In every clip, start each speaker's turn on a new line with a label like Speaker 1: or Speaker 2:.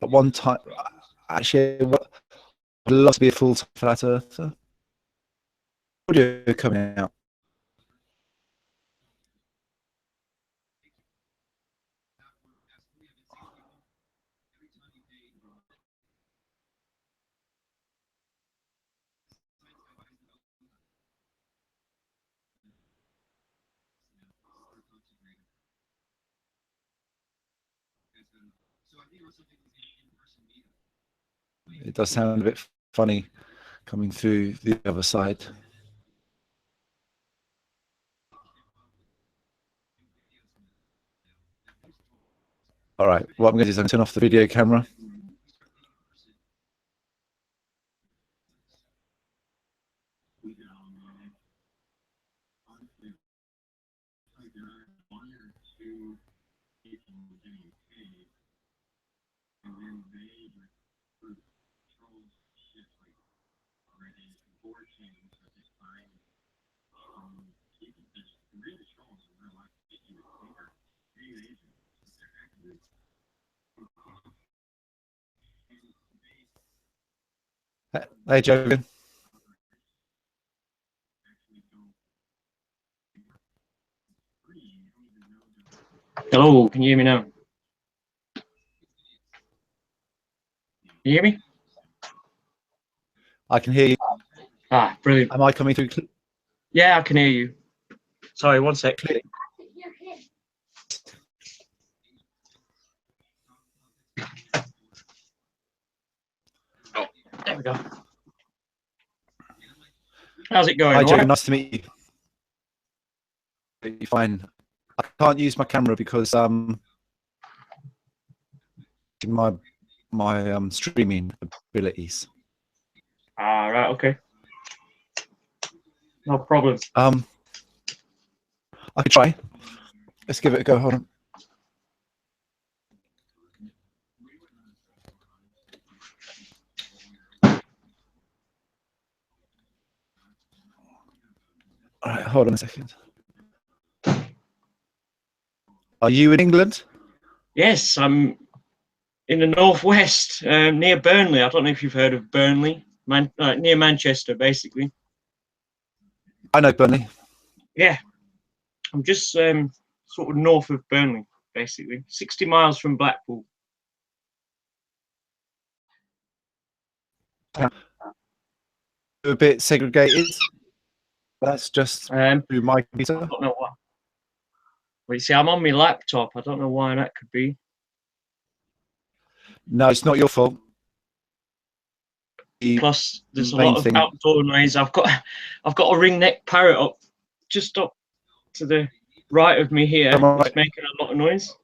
Speaker 1: at one time. Actually, I'd love to be a full-time flat earther. Audio coming out. It does sound a bit funny coming through the other side. All right, what I'm going to do is I'm going to turn off the video camera. Hey, Jogan.
Speaker 2: Hello, can you hear me now? Can you hear me?
Speaker 1: I can hear you.
Speaker 2: Ah, brilliant.
Speaker 1: Am I coming through?
Speaker 2: Yeah, I can hear you. Sorry, one sec. Oh, there we go. How's it going?
Speaker 1: Hi, Jogan.
Speaker 2: Right?
Speaker 1: Nice to meet you. Fine. I can't use my camera because my streaming abilities.
Speaker 2: Ah, right, okay. No problem.
Speaker 1: I could try. Let's give it a go. Hold on. All right, hold on a second. Are you in England?
Speaker 2: Yes, I'm in the northwest, near Burnley. I don't know if you've heard of Burnley, near Manchester, basically.
Speaker 1: I know Burnley.
Speaker 2: Yeah, I'm just sort of north of Burnley, basically, 60 miles from Blackpool.
Speaker 1: A bit segregated. That's just through my computer.
Speaker 2: I don't know why. Well, you see, I'm on my laptop. I don't know why that could be.
Speaker 1: No, it's not your fault.
Speaker 2: Plus, there's a lot of outdoor noise. I've got a ringneck parrot just up to the right of me here. It's making a lot of noise.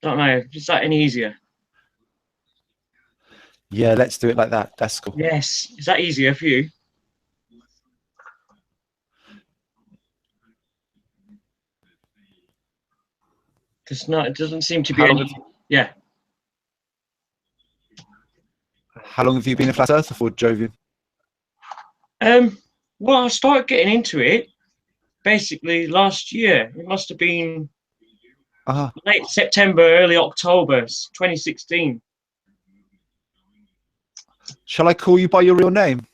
Speaker 2: Don't know. Is that any easier?
Speaker 1: Yeah, let's do it like that. That's cool.
Speaker 2: Yes. Is that easier for you? It's not. It doesn't seem to be any. Yeah.
Speaker 1: How long have you been a flat earther for, Jovian?
Speaker 2: Well, I started getting into it basically last year. It must have been late September, early October, 2016.
Speaker 1: Shall I call you by your real name?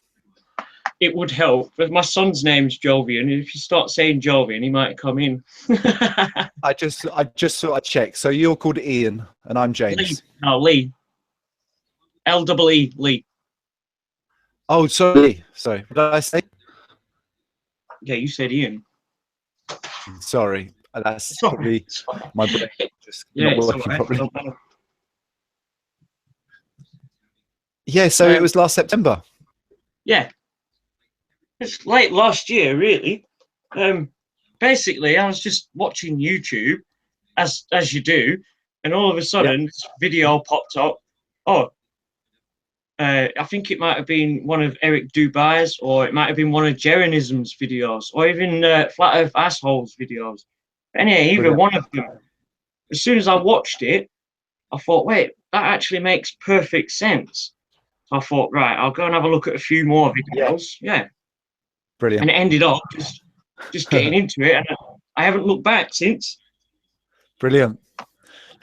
Speaker 2: It would help, but my son's name's Jovian. If you start saying Jovian, he might come in.
Speaker 1: I just thought I'd check. So you're called Ian, and I'm James.
Speaker 2: Lee. No, Lee. L-E-E, Lee.
Speaker 1: Oh, sorry. Sorry. What did I say?
Speaker 2: Yeah, you said Ian.
Speaker 1: Sorry. That's probably my brain just not working properly. Yeah, so it was last September.
Speaker 2: Yeah. It's late last year, really. Basically, I was just watching YouTube, as you do, and all of a sudden, this video popped up. Oh, I think it might have been one of Eric Dubai's, or it might have been one of Jeranism's videos, or even Flat Earth Assholes videos. Anyway, either one of them. As soon as I watched it, I thought, wait, that actually makes perfect sense. So I thought, right, I'll go and have a look at a few more
Speaker 1: Yeah.
Speaker 2: videos. Yeah.
Speaker 1: Brilliant.
Speaker 2: And it ended up just getting into it, and I haven't looked back since.
Speaker 1: Brilliant.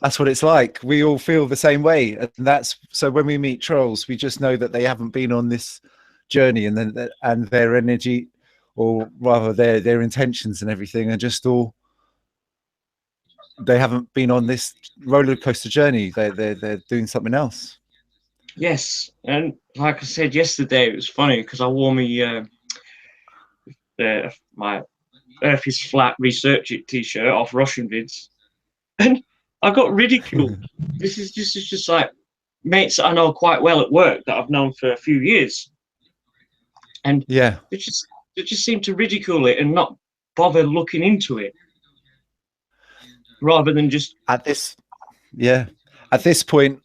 Speaker 1: That's what it's like. We all feel the same way, and that's so when we meet trolls, we just know that they haven't been on this journey, and then and their energy, or rather their intentions and everything, are just all. They haven't been on this roller coaster journey. They're doing something else.
Speaker 2: Yes, and like I said yesterday, it was funny because I wore my Earth is Flat Research It t-shirt off Russian vids, and I got ridiculed. This is just like mates that I know quite well at work that I've known for a few years, and
Speaker 1: Yeah.
Speaker 2: they just seem to ridicule it and not bother looking into it, rather than just
Speaker 1: At this, yeah, at this point,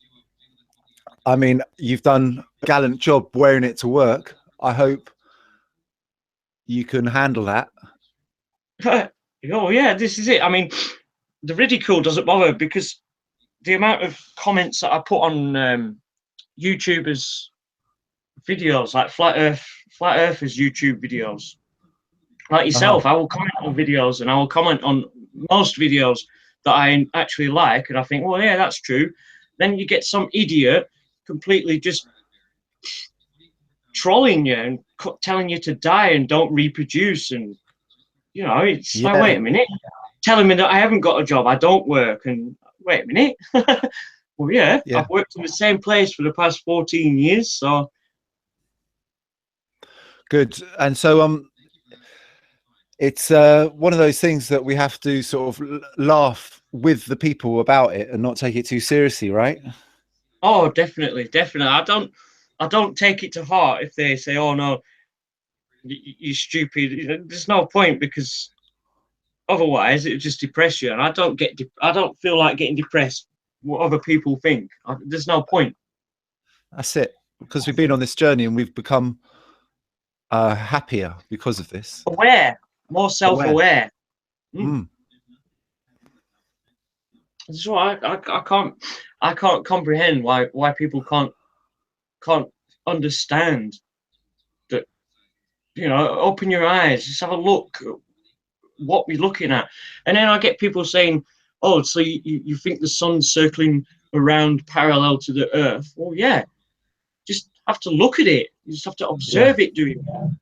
Speaker 1: I mean, you've done a gallant job wearing it to work. I hope you can handle that.
Speaker 2: oh yeah, this is it. I mean, the ridicule doesn't bother because the amount of comments that I put on YouTubers' videos, like flat earthers YouTube videos, like yourself, I will comment on videos and I will comment on most videos that I actually like, and I think, well, yeah, that's true. Then you get some idiot completely just trolling you and telling you to die and don't reproduce, and it's like, wait a minute, telling me that I haven't got a job, I don't work, and wait a minute. Well, yeah, I've worked in the same place for the past 14 years, so
Speaker 1: good. And so it's one of those things that we have to sort of laugh with the people about it and not take it too seriously, right?
Speaker 2: oh, definitely. I don't take it to heart if they say, oh no, you're stupid. There's no point, because otherwise it would just depress you, and I don't feel like getting depressed what other people think. There's no point.
Speaker 1: That's it, because we've been on this journey and we've become happier because of this.
Speaker 2: More self-aware.
Speaker 1: Mm.
Speaker 2: So I can't comprehend why people can't understand that. Open your eyes, just have a look at what we're looking at. And then I get people saying, oh, so you think the sun's circling around parallel to the earth? Well, yeah, just have to look at it. You just have to observe it doing that.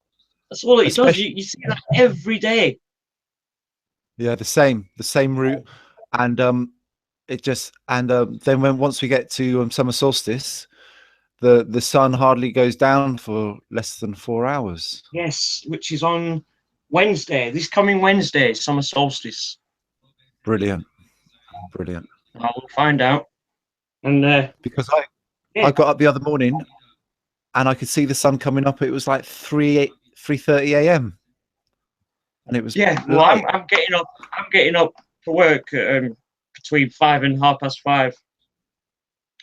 Speaker 2: That's all it does. You see that every day.
Speaker 1: Yeah, the same route. And it just, and then once we get to summer solstice, the sun hardly goes down for less than 4 hours.
Speaker 2: Yes, which is on Wednesday, this coming Wednesday, summer solstice.
Speaker 1: Brilliant.
Speaker 2: I will find out. And
Speaker 1: because I got up the other morning and I could see the sun coming up. It was like 3:30 a.m. and it was
Speaker 2: well, I'm getting up for work between 5 and 5:30,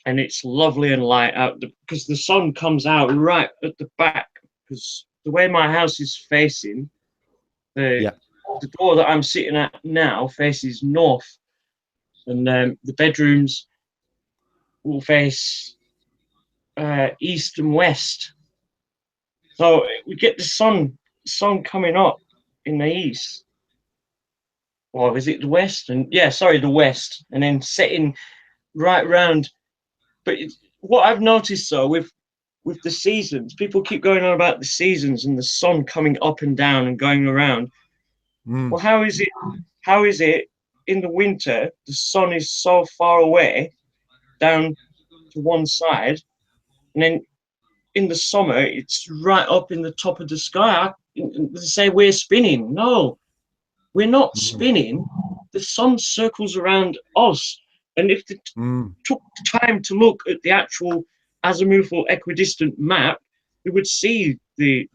Speaker 2: and it's lovely and light out because the sun comes out right at the back, because the way my house is facing, the door that I'm sitting at now faces north, and the bedrooms will face east and west. So we get the sun coming up in the east, or is it the west? And yeah, sorry, the west, and then setting right round. But what I've noticed though with the seasons, people keep going on about the seasons and the sun coming up and down and going around. Well, how is it in the winter the sun is so far away down to one side, and then in the summer it's right up in the top of the sky? They say we're spinning. No, we're not spinning. The sun circles around us, and if they took the time to look at the actual azimuthal equidistant map, we would see the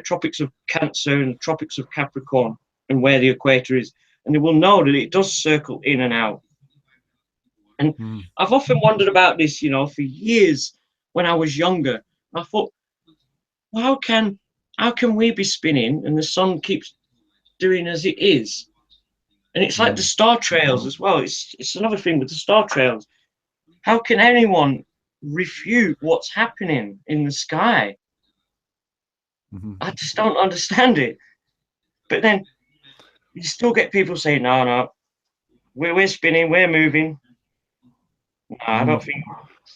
Speaker 2: tropics of Cancer and tropics of Capricorn and where the equator is, and they will know that it does circle in and out. And I've often wondered about this, for years when I was younger. I thought, well, how can we be spinning and the sun keeps doing as it is? And it's like the star trails as well. It's another thing with the star trails. How can anyone refute what's happening in the sky.
Speaker 1: Mhm.
Speaker 2: I just don't understand it. But then you still get people saying, no, no, we're spinning, we're moving. No, I don't think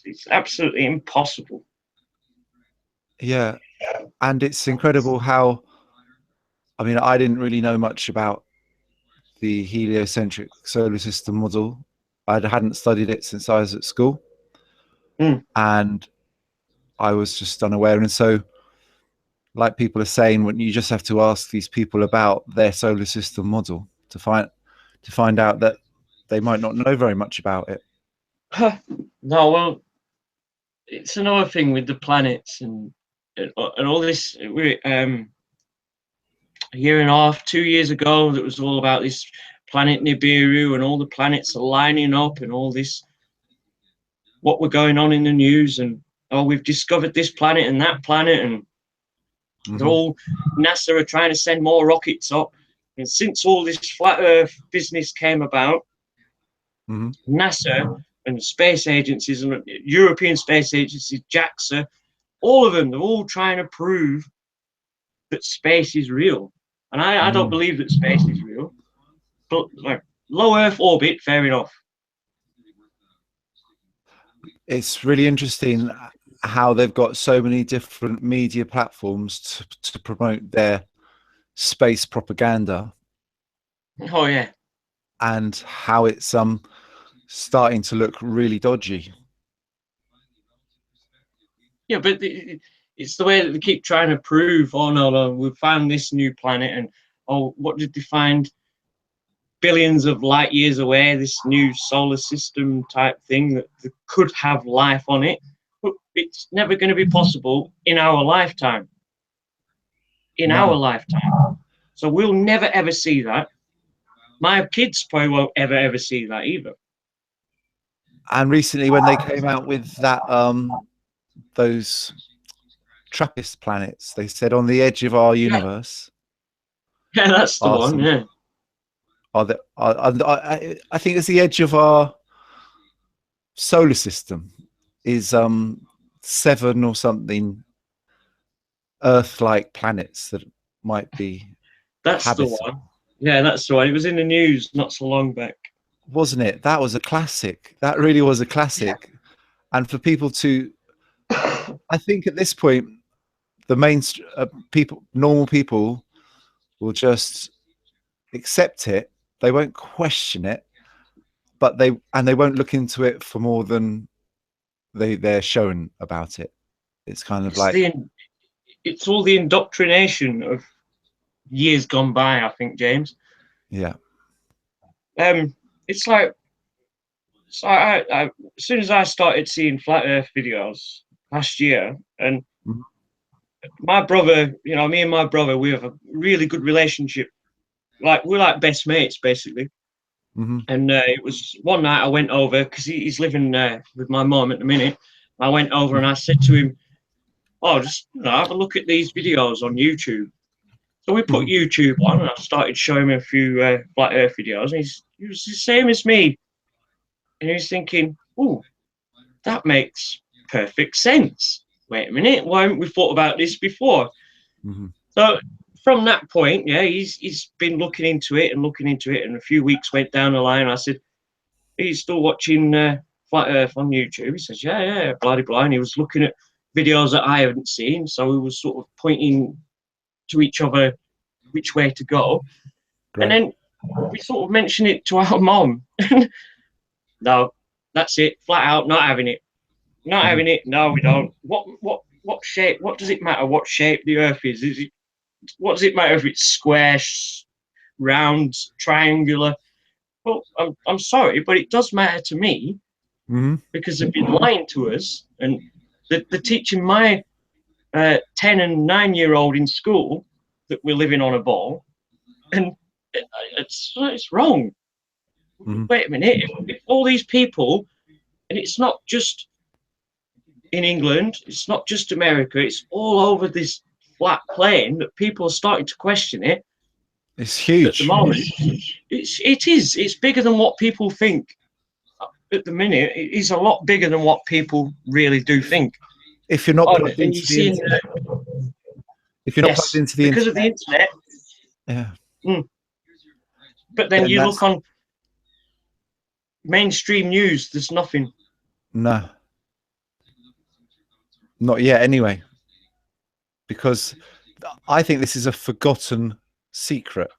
Speaker 2: it's absolutely impossible.
Speaker 1: Yeah, and it's incredible how, I mean, I didn't really know much about the heliocentric solar system model. I hadn't studied it since I was at school, and I was just unaware. And so, like people are saying, when you just have to ask these people about their solar system model to find out that they might not know very much about it.
Speaker 2: No, well, it's another thing with the planets and all this. A year and a half, 2 years ago, that was all about this planet Nibiru and all the planets are lining up and all this, what were going on in the news, and oh, we've discovered this planet and that planet, and they're all, NASA are trying to send more rockets up. And since all this flat Earth business came about, NASA and the space agencies and European Space Agency, JAXA, all of them, they're all trying to prove that space is real. And I don't believe that space is real. But like low Earth orbit, fair enough.
Speaker 1: It's really interesting how they've got so many different media platforms to promote their space propaganda.
Speaker 2: Oh yeah.
Speaker 1: And how it's starting to look really dodgy.
Speaker 2: Yeah, but it's the way that they keep trying to prove, oh no, we've found this new planet, and oh, what did they find? Billions of light years away, this new solar system type thing that could have life on it. But it's never going to be possible in our lifetime. Our lifetime. So we'll never ever see that. My kids probably won't ever see that either.
Speaker 1: And recently, when they came out with that, those TRAPPIST planets, they said on the edge of our universe.
Speaker 2: Yeah, that's the one. Yeah.
Speaker 1: I think it's the edge of our solar system is 7 or something Earth-like planets that might be.
Speaker 2: That's habitable. The one. Yeah, that's the one. It was in the news not so long back,
Speaker 1: wasn't it? That was a classic. That really was a classic. Yeah. And for people to, I think at this point, the main normal people will just accept it. They won't question it, but they won't look into it for more than they're shown about it. It's kind of
Speaker 2: it's all the indoctrination of years gone by, I think, James.
Speaker 1: Yeah.
Speaker 2: It's like, so I as soon as I started seeing flat Earth videos last year, and my brother, you know, me and my brother, we have a really good relationship. Like we're like best mates, basically. And it was one night I went over because he's living with my mom at the minute. I went over and I said to him, "Oh, just have a look at these videos on YouTube." So we put YouTube on, and I started showing him a few flat Earth videos, and he was the same as me. And he was thinking, "Oh, that makes perfect sense. Wait a minute, why haven't we thought about this before?" So from that point, yeah, he's been looking into it, and a few weeks went down the line. I said, "Are you still watching Flat Earth on YouTube?" He says, yeah, bloody blah. And he was looking at videos that I hadn't seen, so we were sort of pointing to each other which way to go. Great. And then we sort of mentioned it to our mom. No, that's it, flat out, not having it. Not having it. No, we don't. What shape? What does it matter what shape the Earth is? What does it matter if it's square, round, triangular? Well, I'm sorry, but it does matter to me because they've been lying to us, and they're teaching my 10 and 9-year-old in school that we're living on a ball, and it's wrong. Wait a minute, if all these people, and it's not just in England, it's not just America, it's all over this flat plane that people are starting to question it.
Speaker 1: It's huge.
Speaker 2: At the moment, it's bigger than what people think. at the minute is a lot bigger than what people really do think.
Speaker 1: If you're not plugged
Speaker 2: And
Speaker 1: into
Speaker 2: you
Speaker 1: the
Speaker 2: see,
Speaker 1: internet, if you're not plugged
Speaker 2: yes,
Speaker 1: into the
Speaker 2: because of the
Speaker 1: internet,
Speaker 2: internet.
Speaker 1: yeah,
Speaker 2: But then
Speaker 1: then
Speaker 2: you look
Speaker 1: that's
Speaker 2: on mainstream news, there's nothing.
Speaker 1: no, not yet anyway, because I think this is a forgotten secret.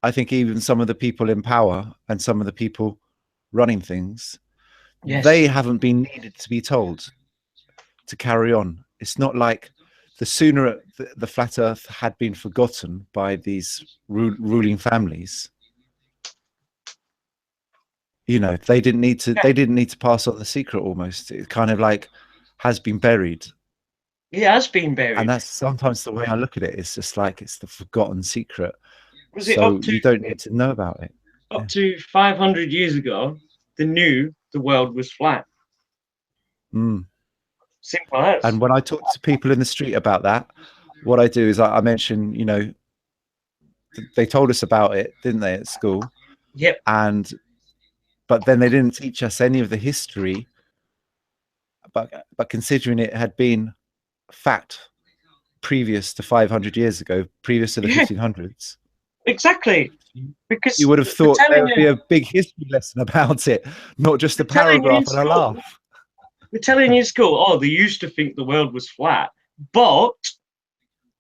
Speaker 1: I think even some of the people in power and some of the people running things,
Speaker 2: Yes.
Speaker 1: they haven't been needed to be told to carry on. It's not like the sooner the flat earth had been forgotten by these ruling families, you know, they didn't need to pass on the secret. Almost, it kind of like has been buried.
Speaker 2: It has been buried.
Speaker 1: And that's sometimes the way I look at it. It's just like it's the forgotten secret.
Speaker 2: Was it
Speaker 1: So
Speaker 2: up to,
Speaker 1: you don't need to know about it.
Speaker 2: up to 500 years ago, they knew the world was flat.
Speaker 1: Mm.
Speaker 2: Simple as.
Speaker 1: And when I talk to people in the street about that, what I do is I mention, you know, they told us about it, didn't they, at school?
Speaker 2: Yep.
Speaker 1: But then they didn't teach us any of the history. But considering it had been fact previous to 500 years ago, previous to the 1500s,
Speaker 2: exactly, because
Speaker 1: you would have thought there would be a big history lesson about it, not just a paragraph and a laugh.
Speaker 2: We're telling you in school, oh, they used to think the world was flat, but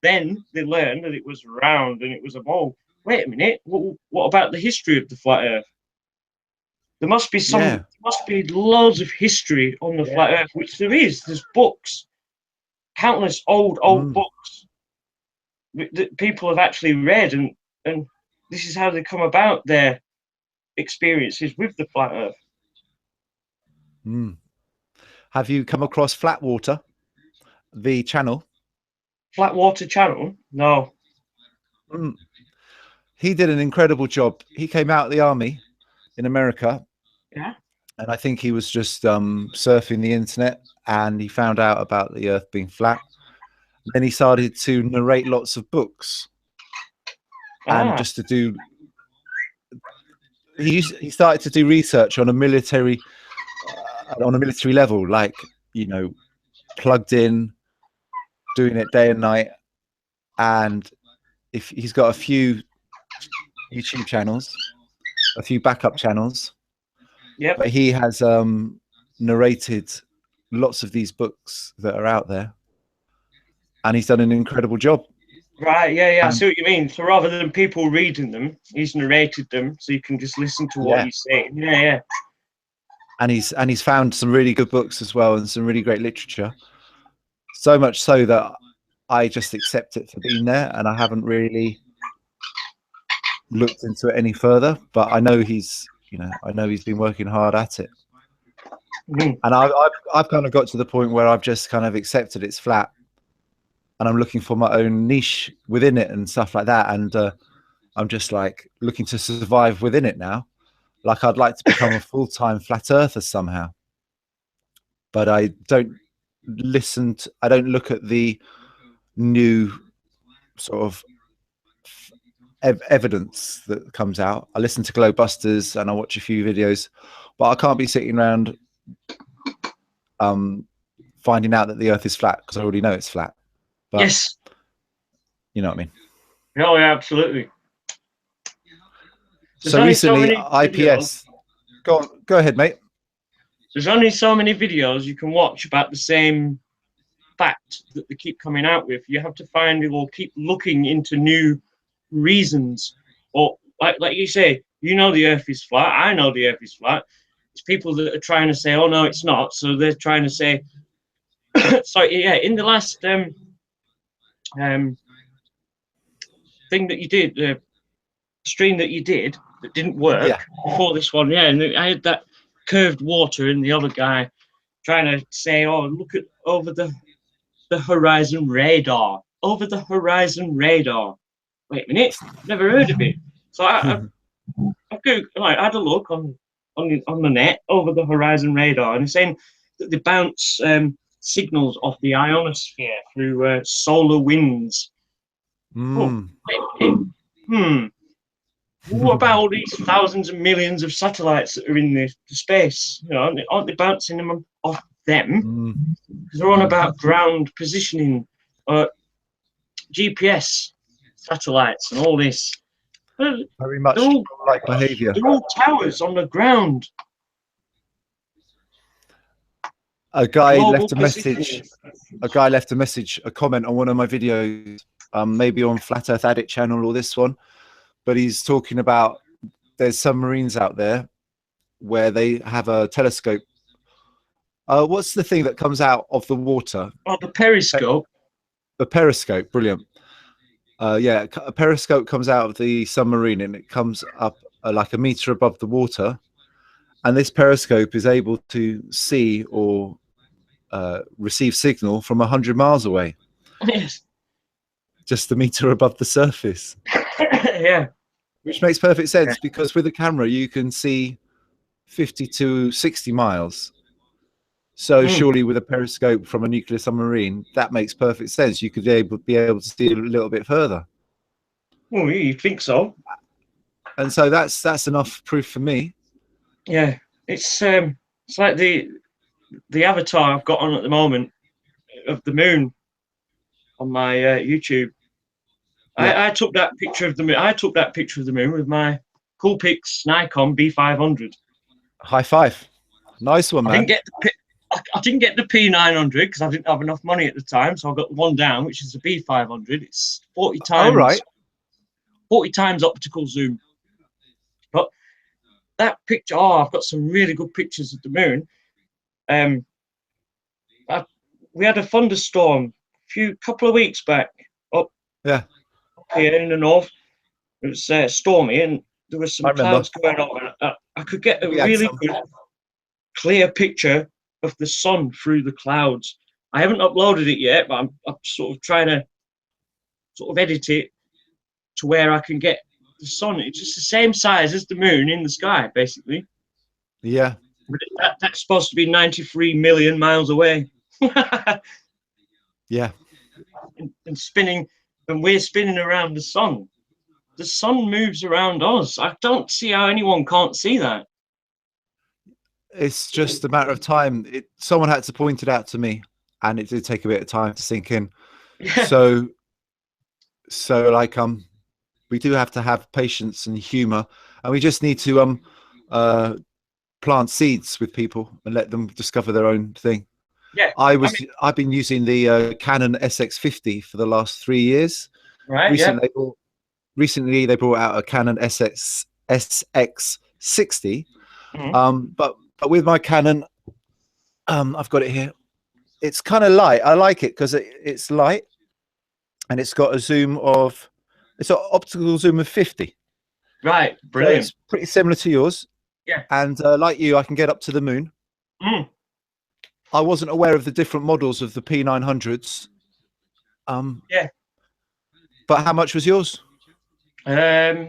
Speaker 2: then they learned that it was round and it was a ball. Wait a minute, what about the history of the flat Earth? There must be there must be loads of history on the flat Earth, which there is. There's books, countless old books that people have actually read, and this is how they come about their experiences with the flat Earth.
Speaker 1: Mm. Have you come across Flatwater, the channel?
Speaker 2: Flatwater Channel? No.
Speaker 1: Mm. He did an incredible job. He came out of the army in America.
Speaker 2: Yeah.
Speaker 1: And I think he was just surfing the internet and he found out about the earth being flat. Then he started to narrate lots of books. And just to do, he started to do research on a military level, like, you know, plugged in, doing it day and night. And if he's got a few YouTube channels, a few backup channels.
Speaker 2: Yeah.
Speaker 1: But he has narrated lots of these books that are out there, and he's done an incredible job.
Speaker 2: Right, yeah, I see what you mean. So rather than people reading them, he's narrated them, so you can just listen to what he's saying. Yeah.
Speaker 1: And he's found some really good books as well, and some really great literature. So much so that I just accept it for being there, and I haven't really looked into it any further. But I know he's been working hard at it. And I've kind of got to the point where I've just kind of accepted it's flat, and I'm looking for my own niche within it and stuff like that. And I'm just like looking to survive within it now. Like I'd like to become a full-time flat earther somehow, but I don't look at the new sort of evidence that comes out. I listen to Glowbusters and I watch a few videos, but I can't be sitting around finding out that the earth is flat because I already know it's flat. But,
Speaker 2: yes.
Speaker 1: You know what I mean?
Speaker 2: Oh, yeah, absolutely.
Speaker 1: So recently, IPS. Go ahead, mate.
Speaker 2: There's only so many videos you can watch about the same fact that they keep coming out with. You have to find or keep looking into new reasons. Or like you say, you know the earth is flat. I know the earth is flat. It's people that are trying to say, oh, no, it's not. So they're trying to say, so yeah, in the last thing that you did, stream that you did that didn't work before this one, and I had that curved water and the other guy trying to say, oh, look at over the horizon radar. Over the horizon radar. Wait a minute, never heard of it. So I had a look on the net over the horizon radar, and it's saying that they bounce signals off the ionosphere through solar winds.
Speaker 1: Mm.
Speaker 2: Oh, What about all these thousands and millions of satellites that are in the space? You know, aren't they bouncing them off them?
Speaker 1: Mm.
Speaker 2: Because they're on about ground positioning, GPS satellites, and all this. They're
Speaker 1: Very much
Speaker 2: all,
Speaker 1: like behavior.
Speaker 2: they're all towers on the ground.
Speaker 1: A guy
Speaker 2: Global
Speaker 1: left a
Speaker 2: positioning.
Speaker 1: message. A guy left a message, a comment on one of my videos, maybe on Flat Earth Addict channel or this one, but he's talking about there's submarines out there where they have a telescope. What's the thing that comes out of the water?
Speaker 2: Oh, the periscope.
Speaker 1: The periscope. Brilliant. Yeah, a periscope comes out of the submarine and it comes up like a meter above the water. And this periscope is able to see or receive signal from 100 miles away.
Speaker 2: Yes.
Speaker 1: Just a meter above the surface.
Speaker 2: Yeah.
Speaker 1: Which makes perfect sense because with a camera you can see 50 to 60 miles. So surely with a periscope from a nuclear submarine, that makes perfect sense. You could be able to see a little bit further.
Speaker 2: Well, you think so?
Speaker 1: And so that's enough proof for me.
Speaker 2: Yeah, it's like the avatar I've got on at the moment of the moon on my YouTube.
Speaker 1: Yeah.
Speaker 2: I took that picture of the moon. I took that picture of the moon with my Coolpix Nikon B500.
Speaker 1: High five. Nice one, man.
Speaker 2: I didn't get the P900 because I didn't have enough money at the time, so I got the one down, which is the B500. It's 40 times.
Speaker 1: All right.
Speaker 2: 40 times optical zoom. But that picture, I've got some really good pictures of the moon. We had a thunderstorm couple of weeks back up here in the north. It was stormy and there was some clouds going on. I could get a really good, clear picture of the sun through the clouds. I haven't uploaded it yet, but I'm sort of trying to edit it to where I can get the sun. It's just the same size as the moon in the sky, basically.
Speaker 1: Yeah.
Speaker 2: But that's supposed to be 93 million miles away.
Speaker 1: Yeah.
Speaker 2: And spinning, and we're spinning around the sun. The sun moves around us. I don't see how anyone can't see that.
Speaker 1: It's just a matter of time. Someone had to point it out to me, and it did take a bit of time to sink in.
Speaker 2: Yeah.
Speaker 1: So like we do have to have patience and humor, and we just need to plant seeds with people and let them discover their own thing.
Speaker 2: Yeah.
Speaker 1: I've been using the Canon SX50 for the last 3 years.
Speaker 2: Right.
Speaker 1: Recently they brought out a Canon SX60. But with my Canon, I've got it here. It's kind of light. I like it because it's light, and it's got it's an optical zoom of 50.
Speaker 2: Right, brilliant.
Speaker 1: So it's pretty similar to yours.
Speaker 2: Yeah.
Speaker 1: And like you, I can get up to the moon. I wasn't aware of the different models of the P900s.
Speaker 2: Yeah.
Speaker 1: But how much was yours?
Speaker 2: I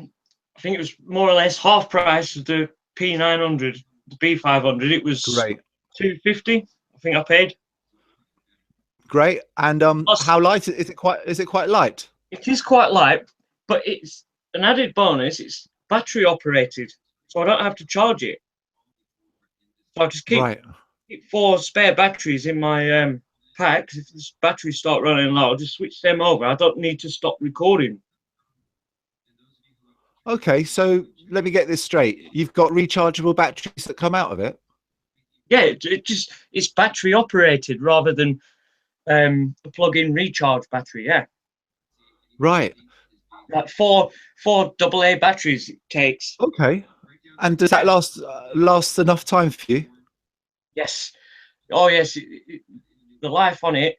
Speaker 2: think it was more or less half price of the P900, the B500. It was
Speaker 1: great.
Speaker 2: $250. I think I paid.
Speaker 1: Great. And how light is it? Is it quite light?
Speaker 2: It is quite light, but it's an added bonus. It's battery operated, so I don't have to charge it. So I just keep 4 spare batteries in my pack. If the batteries start running low, I'll just switch them over. I don't need to stop recording.
Speaker 1: Okay, so let me get this straight. You've got rechargeable batteries that come out of it?
Speaker 2: Yeah, it's battery operated rather than a plug-in recharge battery. Yeah.
Speaker 1: Right.
Speaker 2: Like four AA batteries it takes.
Speaker 1: Okay. And does that last enough time for you?
Speaker 2: Yes. Oh yes. The life on it.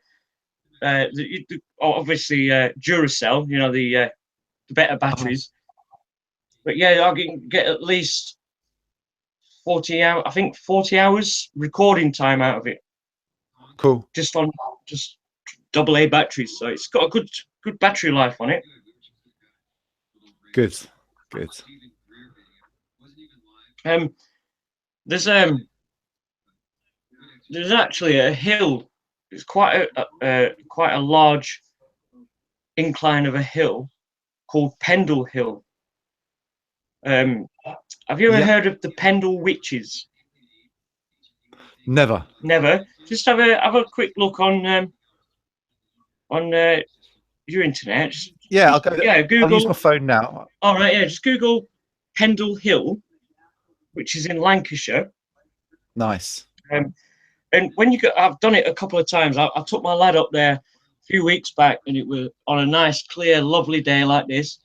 Speaker 2: Obviously Duracell. You know the better batteries. But yeah, I can get at least 40 hours. I think 40 hours recording time out of it.
Speaker 1: Cool.
Speaker 2: Just AA batteries, so it's got a good battery life on it.
Speaker 1: Good.
Speaker 2: There's actually a hill. It's quite a large incline of a hill called Pendle Hill. Um, have you ever
Speaker 1: Yeah.
Speaker 2: heard of the Pendle Witches?
Speaker 1: Never.
Speaker 2: Never. Just have a quick look on your internet.
Speaker 1: Yeah,
Speaker 2: Yeah,
Speaker 1: I'll use my
Speaker 2: Google.
Speaker 1: phone now.
Speaker 2: All right, yeah, just Google Pendle Hill, which is in Lancashire.
Speaker 1: Nice.
Speaker 2: And when you go, I've done it a couple of times. I took my lad up there a few weeks back, and it was on a nice, clear, lovely day like this.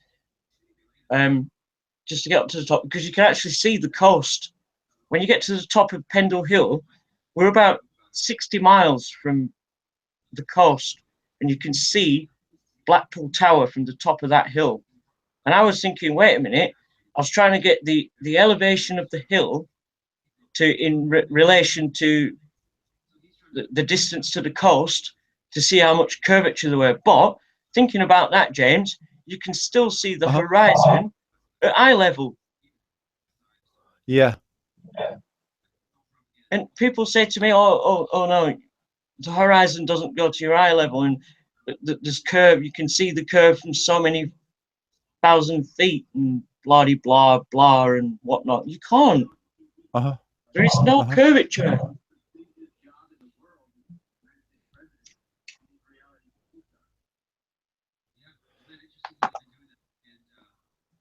Speaker 2: Just to get up to the top, because you can actually see the coast. When you get to the top of Pendle Hill, we're about 60 miles from the coast, and you can see Blackpool Tower from the top of that hill. And I was thinking, wait a minute, I was trying to get the elevation of the hill in relation to the distance to the coast to see how much curvature there were. But thinking about that, James, you can still see the horizon at eye level.
Speaker 1: Yeah.
Speaker 2: And people say to me, oh no, the horizon doesn't go to your eye level, and this curve, you can see the curve from so many thousand feet and blah blah blah and whatnot. You can't. There is no curvature.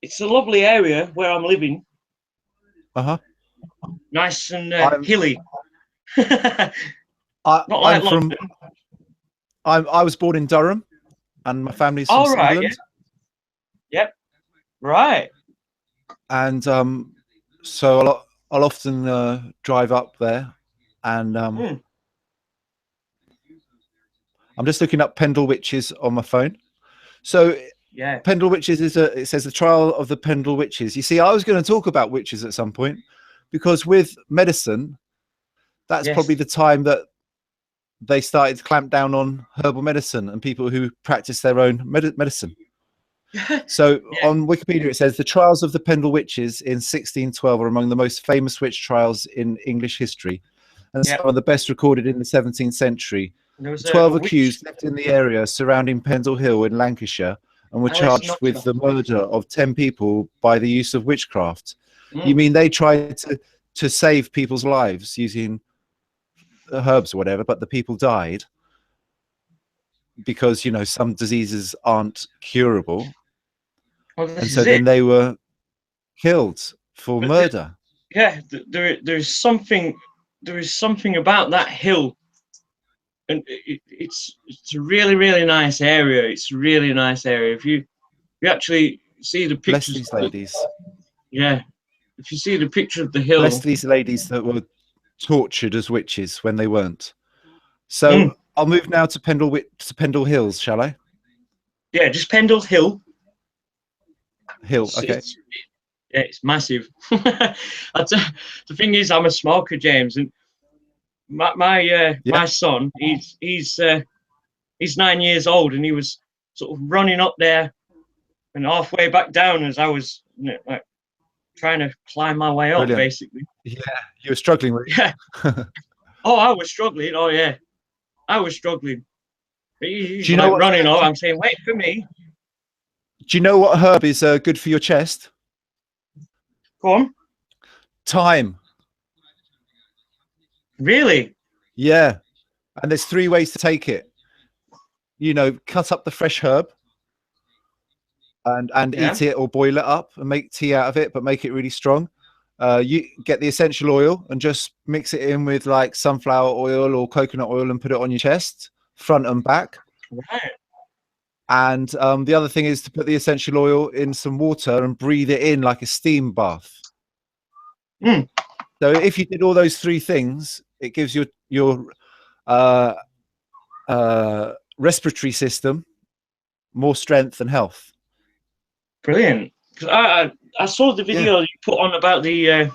Speaker 2: It's a lovely area where I'm living. Nice and hilly. Not like London.
Speaker 1: I was born in Durham, and my family's from Sunderland.
Speaker 2: Yeah. Yep. Right.
Speaker 1: And so I'll often drive up there, and I'm just looking up Pendle Witches on my phone. So
Speaker 2: yeah,
Speaker 1: Pendle Witches it says the trial of the Pendle Witches. You see, I was going to talk about witches at some point, because with medicine, that's probably the time that they started to clamp down on herbal medicine and people who practice their own medicine. So on Wikipedia, it says the trials of the Pendle Witches in 1612 are among the most famous witch trials in English history, and some of the best recorded in the 17th century. 12 accused lived in the area surrounding Pendle Hill in Lancashire and were charged with the murder of 10 people by the use of witchcraft. You mean they tried to save people's lives using herbs or whatever, but the people died because, you know, some diseases aren't curable. And so then they were killed for murder.
Speaker 2: There is something about that hill, and it's a really nice area. It's a really nice area. If you actually see the pictures.
Speaker 1: Bless these ladies.
Speaker 2: Yeah, if you see the picture of the hill.
Speaker 1: Bless these ladies that were tortured as witches when they weren't. So I'll move now to Pendle Hills, shall I?
Speaker 2: Yeah, just Pendle Hill.
Speaker 1: Okay.
Speaker 2: It's massive. The thing is, I'm a smoker, James, and my son, he's 9 years old, and he was sort of running up there and halfway back down as I was, you know, like trying to climb my way up, basically.
Speaker 1: Yeah, you were struggling with it.
Speaker 2: Yeah. Oh, I was struggling. Oh, yeah, I was struggling. He's,
Speaker 1: do you know what
Speaker 2: running up? I'm saying, wait for me.
Speaker 1: Do you know what herb is good for your chest?
Speaker 2: Go on.
Speaker 1: Thyme.
Speaker 2: Really?
Speaker 1: Yeah. And there's 3 ways to take it. You know, cut up the fresh herb and eat it, or boil it up and make tea out of it, but make it really strong. You get the essential oil and just mix it in with like sunflower oil or coconut oil and put it on your chest, front and back.
Speaker 2: Right.
Speaker 1: And the other thing is to put the essential oil in some water and breathe it in like a steam bath. So if you did all those 3 things, it gives your respiratory system more strength and health.
Speaker 2: Brilliant. I saw the video you put on about the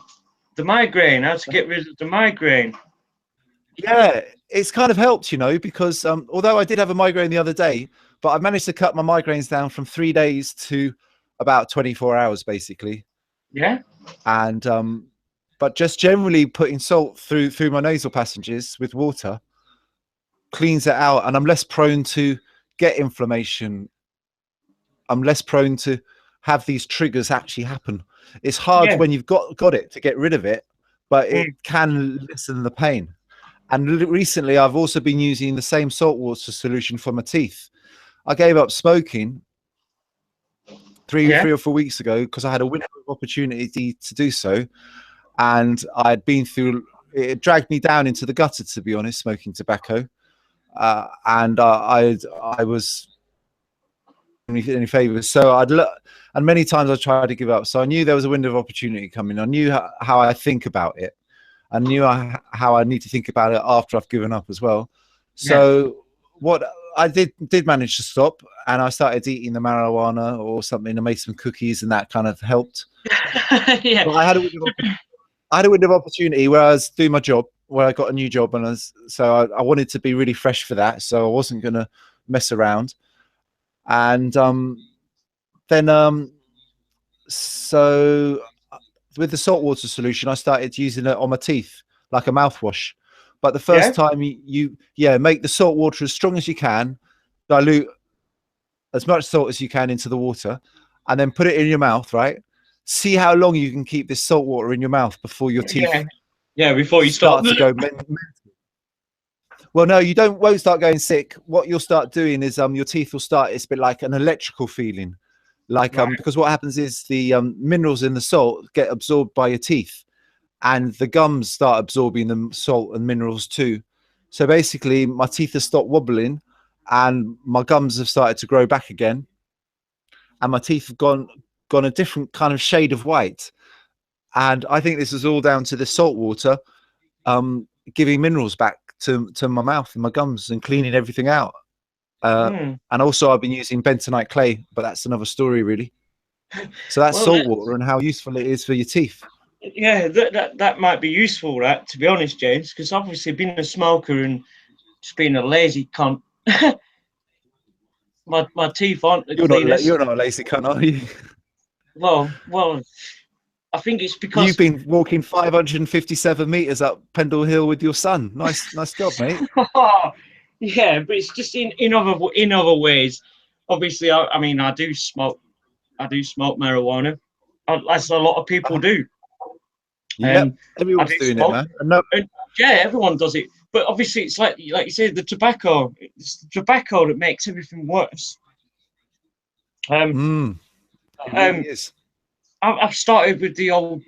Speaker 2: migraine, how to get rid of the migraine.
Speaker 1: Yeah, it's kind of helped, you know, because although I did have a migraine the other day, but I've managed to cut my migraines down from 3 days to about 24 hours, basically.
Speaker 2: Yeah.
Speaker 1: And but just generally putting salt through my nasal passages with water cleans it out, and I'm less prone to get inflammation. I'm less prone to have these triggers actually happen. It's hard
Speaker 2: Yeah.
Speaker 1: when you've got it to get rid of it, but it
Speaker 2: Mm.
Speaker 1: can lessen the pain. And recently, I've also been using the same saltwater solution for my teeth. I gave up smoking three
Speaker 2: Yeah.
Speaker 1: or 4 weeks ago because I had a window of opportunity to do so, and I'd been through. It dragged me down into the gutter, to be honest, smoking tobacco, and I was any favors. So I'd look, and many times I tried to give up. So I knew there was a window of opportunity coming. I knew how I think about it. I knew how I need to think about it after I've given up as well. So what I did manage to stop, and I started eating the marijuana or something. I made some cookies, and that kind of helped.
Speaker 2: Yeah.
Speaker 1: But I had a window of opportunity where I was doing my job, where I got a new job, and I wanted to be really fresh for that. So I wasn't going to mess around. And then so with the saltwater solution, I started using it on my teeth like a mouthwash. But the first time you make the salt water as strong as you can, dilute as much salt as you can into the water, and then put it in your mouth, right? See how long you can keep this salt water in your mouth before your teeth
Speaker 2: before you stop
Speaker 1: to go well, no, you won't start going sick. What you'll start doing is your teeth will start, it's a bit like an electrical feeling. Like because what happens is the minerals in the salt get absorbed by your teeth, and the gums start absorbing the salt and minerals too. So basically my teeth have stopped wobbling and my gums have started to grow back again, and my teeth have gone a different kind of shade of white. And I think this is all down to the salt water giving minerals back to my mouth and my gums and cleaning everything out. And also I've been using bentonite clay, but that's another story really. So that's salt water and how useful it is for your teeth.
Speaker 2: Yeah, that might be useful, that, to be honest, James, because obviously being a smoker and just being a lazy cunt, my teeth aren't the cleanest.
Speaker 1: You're not a lazy cunt, are you?
Speaker 2: Well, I think it's because
Speaker 1: you've been walking 557 meters up Pendle Hill with your son. Nice job, mate.
Speaker 2: Yeah, but it's just in other ways. Obviously, I mean, I do smoke marijuana, as a lot of people do.
Speaker 1: Yeah, everyone's doing it, man.
Speaker 2: And yeah, everyone does it. But obviously, it's like you say, the tobacco. It's the tobacco that makes everything worse.
Speaker 1: It really is.
Speaker 2: I've started with the old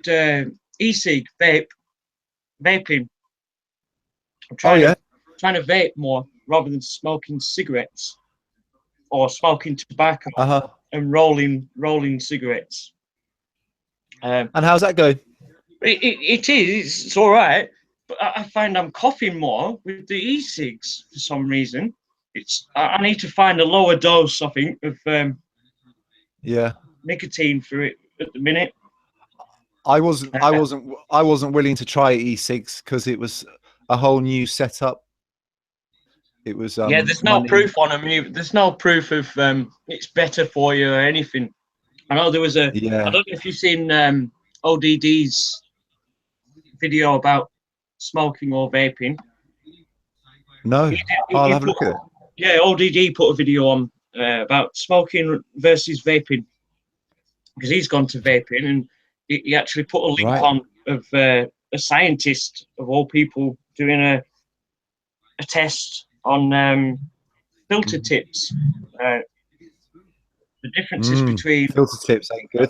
Speaker 2: e-cig vaping. I'm trying to vape more rather than smoking cigarettes or smoking tobacco and rolling cigarettes.
Speaker 1: And how's that going?
Speaker 2: It is. It's all right, but I find I'm coughing more with the e-cigs for some reason. I need to find a lower dose, I think, of nicotine for it at the minute.
Speaker 1: I wasn't willing to try e-cigs because it was a whole new setup. It was
Speaker 2: there's no proof on them. There's no proof of it's better for you or anything. I know there was I don't know if you've seen ODD's video about smoking or vaping.
Speaker 1: No, I'll have a look at it.
Speaker 2: Yeah, ODD put a video on about smoking versus vaping, because he's gone to vaping, and he actually put a link on of a scientist of all people doing a test on filter tips. The differences between
Speaker 1: filter tips ain't good.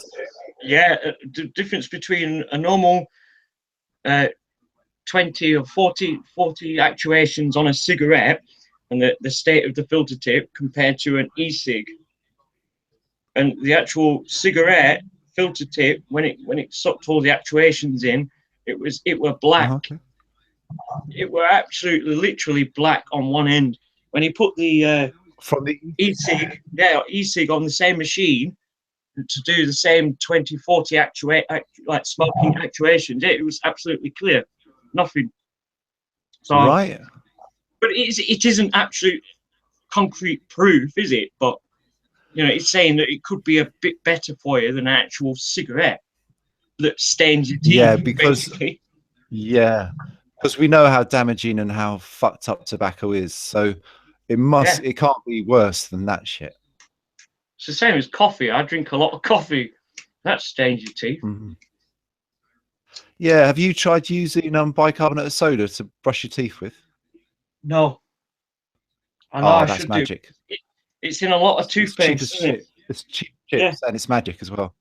Speaker 2: Yeah, the difference between a normal 20 or 40 actuations on a cigarette and the state of the filter tip compared to an e-cig. And the actual cigarette filter tip, when it sucked all the actuations in, it were black. It were absolutely literally black on one end. When he put the
Speaker 1: from the
Speaker 2: e-cig on the same machine to do the same 20, 40 like smoking actuations, it was absolutely clear. Nothing. So, but it isn't absolute concrete proof, is it? But it's saying that it could be a bit better for you than an actual cigarette that stains your teeth.
Speaker 1: Yeah, because we know how damaging and how fucked up tobacco is. So it can't be worse than that shit.
Speaker 2: It's the same as coffee. I drink a lot of coffee. That stains your teeth.
Speaker 1: Mhm. Yeah. Have you tried using bicarbonate of soda to brush your teeth with?
Speaker 2: No, I know
Speaker 1: Oh,
Speaker 2: I
Speaker 1: that's
Speaker 2: should do.
Speaker 1: magic.
Speaker 2: It's in a lot of
Speaker 1: It's cheap as
Speaker 2: toothpaste, isn't it?
Speaker 1: shit. It's cheap
Speaker 2: Yeah,
Speaker 1: chips and it's magic as well.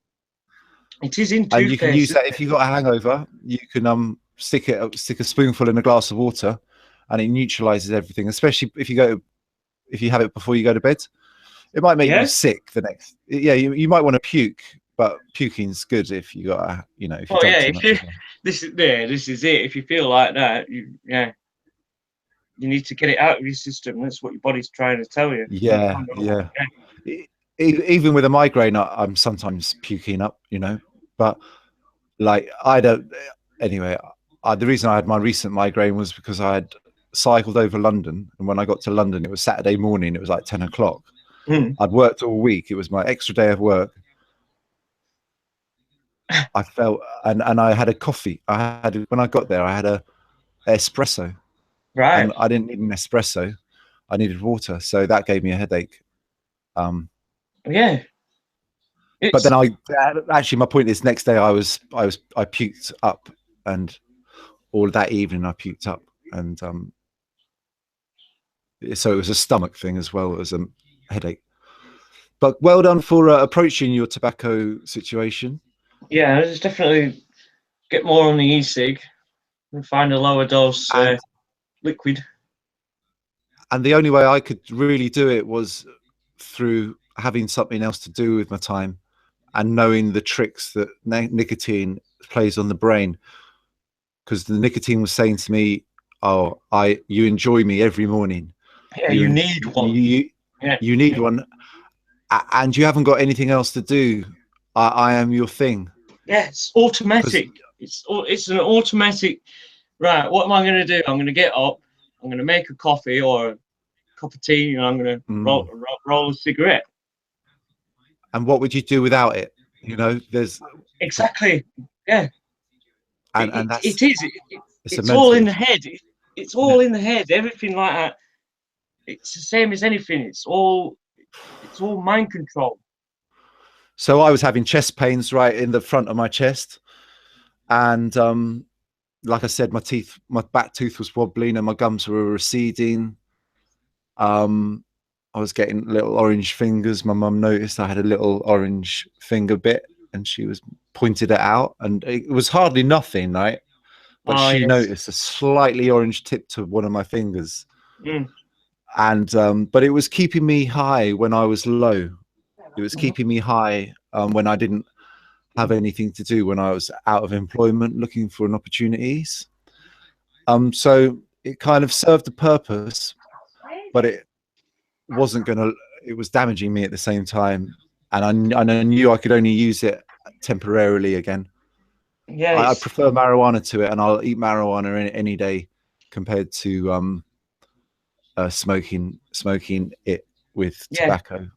Speaker 2: it is in
Speaker 1: And you can
Speaker 2: toothpaste,
Speaker 1: use
Speaker 2: isn't
Speaker 1: that if
Speaker 2: it?
Speaker 1: you've got a hangover. You can stick a spoonful in a glass of water, and it neutralizes everything. Especially if you have it before you go to bed. It might make you
Speaker 2: Yeah.
Speaker 1: sick the next. Yeah, you might want to puke, but puking's good if you got if you
Speaker 2: Oh
Speaker 1: drunk
Speaker 2: yeah.
Speaker 1: too
Speaker 2: If
Speaker 1: much
Speaker 2: you
Speaker 1: as well.
Speaker 2: this is it. If you feel like that, you need to get it out of your system. That's what your body's trying to tell you.
Speaker 1: Yeah, yeah. Even with a migraine, I'm sometimes puking up, but like I don't. Anyway, the reason I had my recent migraine was because I had cycled over London, and when I got to London, it was Saturday morning. It was like 10 o'clock.
Speaker 2: Mm.
Speaker 1: I'd worked all week. It was my extra day of work. I felt, and I had a coffee. When I got there, I had a espresso,
Speaker 2: Right.
Speaker 1: and I didn't need an espresso. I needed water, so that gave me a headache. Um,
Speaker 2: Yeah.
Speaker 1: but
Speaker 2: It's
Speaker 1: then actually, my point is, next day I puked up, and all that evening I puked up, and so it was a stomach thing as well as a headache. But well done for approaching your tobacco situation.
Speaker 2: yeah. There's definitely get more on the e-cig and find a lower dose
Speaker 1: and
Speaker 2: liquid.
Speaker 1: and the only way I could really do it was through having something else to do with my time and knowing the tricks that nicotine plays on the brain. Because the nicotine was saying to me, "Oh, you enjoy me every morning.
Speaker 2: Yeah, you
Speaker 1: You
Speaker 2: need one.
Speaker 1: you
Speaker 2: Yeah.
Speaker 1: you need one, and you haven't got anything else to do. I am your thing."
Speaker 2: Yeah, it's
Speaker 1: Because
Speaker 2: automatic. It's an automatic. Right, what am I going to do? I'm going to get up. I'm going to make a coffee or a cup of tea, and I'm going to roll a cigarette.
Speaker 1: and what would you do without it? There's
Speaker 2: Exactly. Yeah.
Speaker 1: and
Speaker 2: It
Speaker 1: that's
Speaker 2: is.
Speaker 1: it's a
Speaker 2: It's all in
Speaker 1: mental.
Speaker 2: the head. It's
Speaker 1: Yeah.
Speaker 2: all in the head. Everything like that. It's the same as anything. It's all mind control.
Speaker 1: So I was having chest pains right in the front of my chest, and like I said, my back tooth was wobbling, and my gums were receding. Um, I was getting little orange fingers. My mum noticed I had a little orange finger bit, and she was pointed it out, and it was hardly nothing, right? But
Speaker 2: Oh
Speaker 1: she
Speaker 2: yes.
Speaker 1: noticed a slightly orange tip to one of my fingers,
Speaker 2: Mm.
Speaker 1: and but it was keeping me high when I was low. It was keeping me high when I didn't have anything to do, when I was out of employment looking for an opportunities. So it kind of served a purpose, but it wasn't going to. It was damaging me at the same time, and I knew I could only use it temporarily again.
Speaker 2: Yeah.
Speaker 1: I
Speaker 2: It's
Speaker 1: prefer marijuana to it, and I'll eat marijuana any day compared to smoking it with
Speaker 2: yeah.
Speaker 1: tobacco.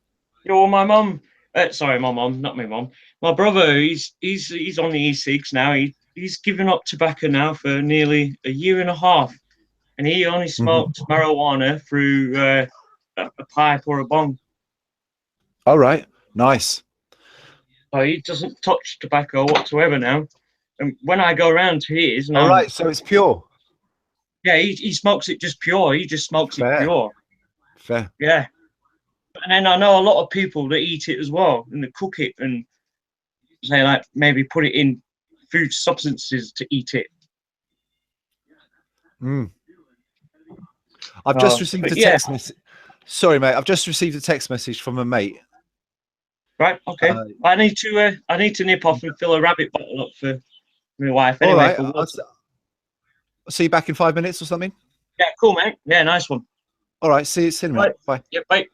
Speaker 2: Well, my mum. Sorry, my mum, not my mum. My brother. He's on the e-cigs now. He's given up tobacco now for nearly a year and a half, and he only
Speaker 1: Mhm.
Speaker 2: smokes marijuana through a pipe or a bong.
Speaker 1: All right, nice.
Speaker 2: So he doesn't touch tobacco whatsoever now. And when I go around to his, and
Speaker 1: All
Speaker 2: I'm
Speaker 1: right, so it's pure.
Speaker 2: yeah, he smokes it just pure. He just smokes it
Speaker 1: Fair,
Speaker 2: pure.
Speaker 1: fair.
Speaker 2: Yeah. And then I know a lot of people that eat it as well and they cook it and say like maybe put it in food substances to eat it.
Speaker 1: Mm. I've just
Speaker 2: Oh,
Speaker 1: received
Speaker 2: but
Speaker 1: a
Speaker 2: yeah,
Speaker 1: text message. Sorry, mate. I've just received a text message from a mate.
Speaker 2: right, okay.
Speaker 1: Uh,
Speaker 2: I need to nip off and fill a rabbit bottle up for my wife
Speaker 1: all
Speaker 2: anyway
Speaker 1: right.
Speaker 2: for water.
Speaker 1: I'll see you back in 5 minutes or something.
Speaker 2: Yeah, cool, mate. Yeah, nice one.
Speaker 1: All right. See you soon, mate.
Speaker 2: Right.
Speaker 1: Bye.
Speaker 2: Yeah, bye.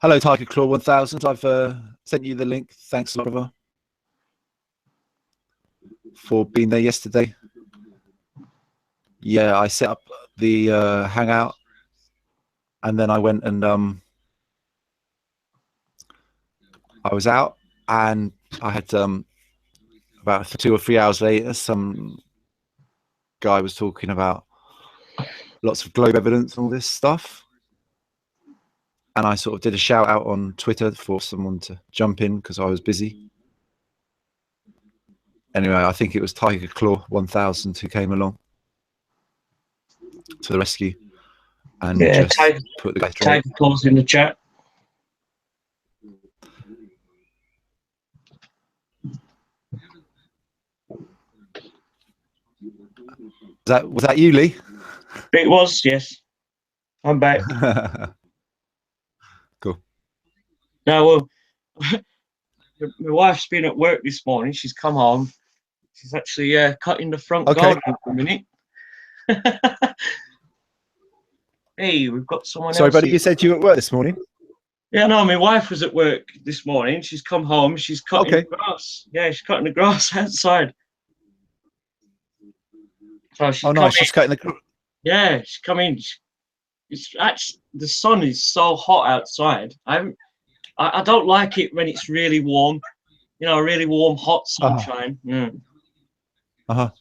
Speaker 1: Hello, Tiger Claw 1000. I've sent you the link. Thanks, Oliver, for being there yesterday. Yeah, I set up the Hangout, and then I went and I was out, and I had about 2 or 3 hours later, some guy was talking about lots of globe evidence and all this stuff. And I sort of did a shout out on Twitter for someone to jump in because I was busy. Anyway, I think it was Tiger Claw 1000 who came along to the rescue and just put the guy straight.
Speaker 2: Tiger Claw's in the chat.
Speaker 1: Was that you, Lee?
Speaker 2: It was, yes. I'm back.
Speaker 1: Cool.
Speaker 2: Now, well, my wife's been at work this morning. She's come home. She's actually cutting the front garden for a minute. Hey, we've got someone
Speaker 1: Sorry,
Speaker 2: else.
Speaker 1: buddy, you said you were at work this morning?
Speaker 2: Yeah, no, my wife was at work this morning. She's come home. She's cutting the grass. Yeah, she's cutting the grass outside. So she's
Speaker 1: nice. She's cutting the.
Speaker 2: Yeah, she's come in. It's actually, the sun is so hot outside. I don't like it when it's really warm. You know, really warm, hot sunshine.
Speaker 1: It'll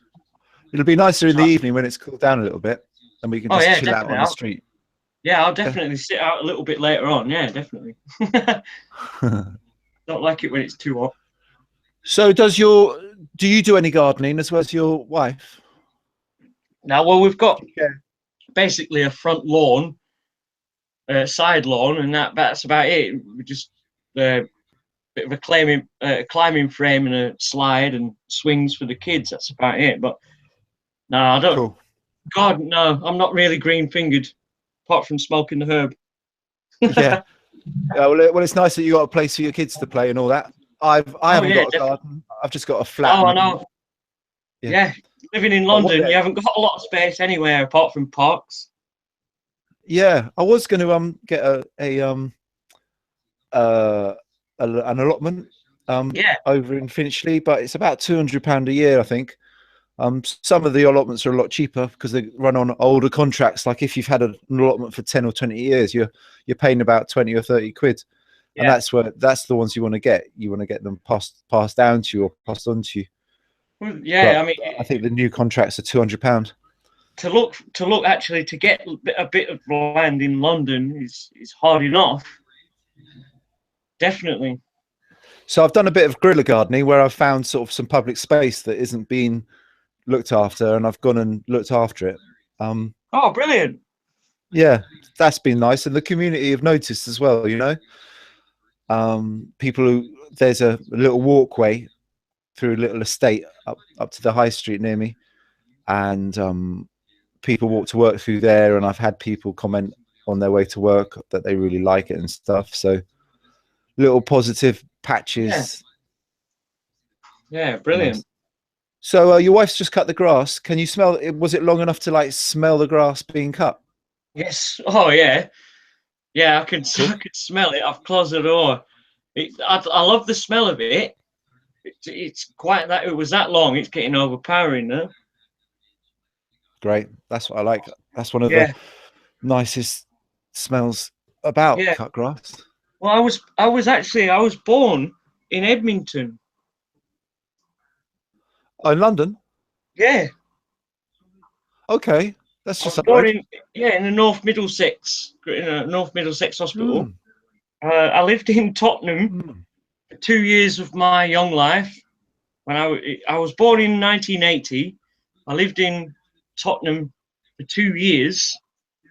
Speaker 1: be nicer in the evening when it's cooled down a little bit, and we can just chill out on the street.
Speaker 2: Yeah, I'll definitely sit out a little bit later on. Yeah, definitely. Don't like it when it's too hot.
Speaker 1: So, do you do any gardening as well as your wife?
Speaker 2: Now, well, we've got basically a front lawn, side lawn, and that's about it. We just bit of a climbing frame and a slide and swings for the kids. That's about it. But no, I don't.
Speaker 1: Cool.
Speaker 2: God, no, I'm not really green-fingered, apart from smoking the herb.
Speaker 1: Yeah. Well, it's nice that you got a place for your kids to play and all that. I haven't got a garden. I've just got a flat.
Speaker 2: Oh, I know. Yeah. Living in London, you haven't got a lot of space anywhere apart from parks.
Speaker 1: Yeah, I was going to get an allotment over in Finchley, but it's about £200 a year, I think. Some of the allotments are a lot cheaper because they run on older contracts. Like if you've had an allotment for 10 or 20 years, you're paying about 20 or 30 quid. Yeah. And that's the ones you want to get. You want to get them passed down to you or passed on to you.
Speaker 2: Well, yeah,
Speaker 1: but I mean, I think the new contracts are £200.
Speaker 2: To look actually to get a bit of land in London is hard enough. definitely.
Speaker 1: So I've done a bit of guerrilla gardening where I've found sort of some public space that isn't being looked after, and I've gone and looked after it.
Speaker 2: Oh, brilliant.
Speaker 1: Yeah, that's been nice, and the community have noticed as well. People who there's a little walkway through a little estate up to the high street near me, and people walk to work through there, and I've had people comment on their way to work that they really like it and stuff. So little positive patches.
Speaker 2: Yeah, brilliant.
Speaker 1: Nice. So your wife's just cut the grass. Can you smell it? Was it long enough to like smell the grass being cut?
Speaker 2: Yes. Oh, yeah. Yeah, I could smell it. I've closed the door. I love the smell of it. It's quite that. It was that long. It's getting overpowering now.
Speaker 1: Great. That's what I like. That's one of
Speaker 2: Yeah.
Speaker 1: the nicest smells about
Speaker 2: Yeah.
Speaker 1: cut grass.
Speaker 2: Well, I was born in Edmonton.
Speaker 1: Oh, in London.
Speaker 2: Yeah.
Speaker 1: Okay, that's
Speaker 2: I
Speaker 1: just
Speaker 2: was
Speaker 1: up the
Speaker 2: born
Speaker 1: road.
Speaker 2: in the North Middlesex Hospital.
Speaker 1: Mm.
Speaker 2: I lived in Tottenham
Speaker 1: Mm.
Speaker 2: for 2 years of my young life. When I was born in 1980, I lived in Tottenham for 2 years,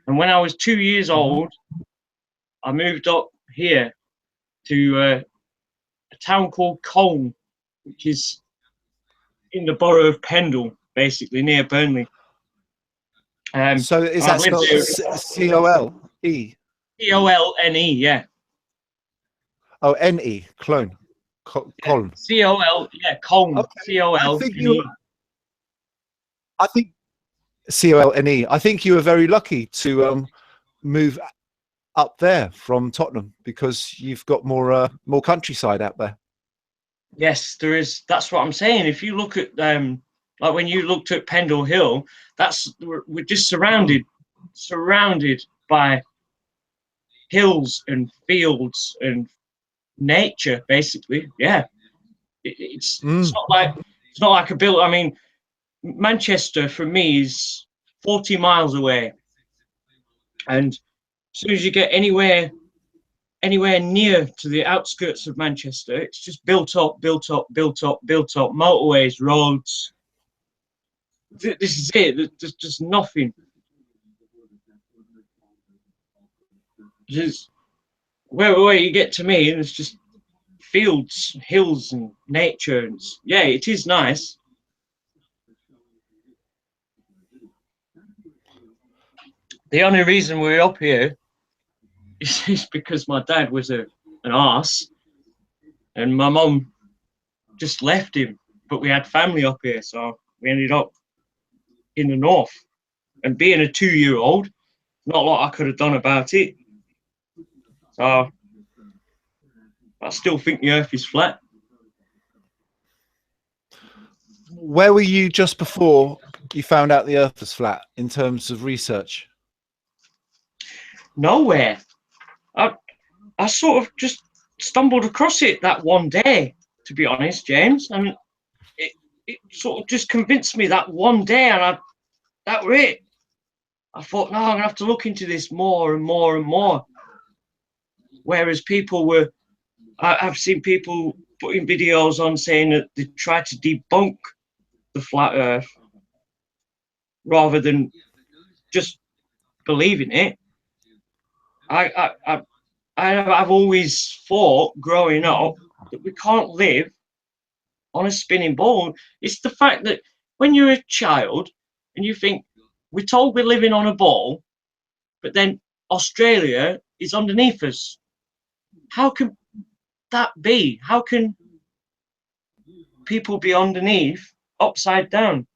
Speaker 2: and when I was 2 years old, I moved up here to a town called Colne, which is in the borough of Pendle, basically near Burnley.
Speaker 1: So is
Speaker 2: I've
Speaker 1: that
Speaker 2: lived
Speaker 1: spelled
Speaker 2: there.
Speaker 1: C-O-L-E?
Speaker 2: Colne, yeah.
Speaker 1: Oh, N-E, clone. Colne.
Speaker 2: Col, yeah, Colne.
Speaker 1: Okay.
Speaker 2: Colne.
Speaker 1: I think C-O-L-N-E. I think you were very lucky to move up there from Tottenham because you've got more countryside out there.
Speaker 2: Yes, there is. That's what I'm saying. If you look at like when you looked at Pendle Hill, we're just surrounded by hills and fields and nature, basically. Yeah, it's not like a bill. I mean, Manchester for me is 40 miles away, and as soon as you get anywhere near to the outskirts of Manchester, it's just built up, motorways, roads. This is it. There's just nothing. Just where you get to me, and it's just fields, hills, and nature. And yeah, it is nice. The only reason we're up here is because my dad was an arse, and my mum just left him. But we had family up here, so we ended up in the north. And being a 2-year-old, not a lot I could have done about it. So I still think the earth is flat.
Speaker 1: Where were you just before you found out the earth was flat in terms of research?
Speaker 2: Nowhere. I sort of just stumbled across it that one day, to be honest, James. And it sort of just convinced me that one day, and that was it. I thought, no, I'm gonna have to look into this more and more and more. Whereas I've seen people putting videos on saying that they tried to debunk the flat Earth rather than just believing it. I've always thought growing up that we can't live on a spinning ball. It's the fact that when you're a child and you think, we're told we're living on a ball, but then Australia is underneath us. How can that be? How can people be underneath, upside down?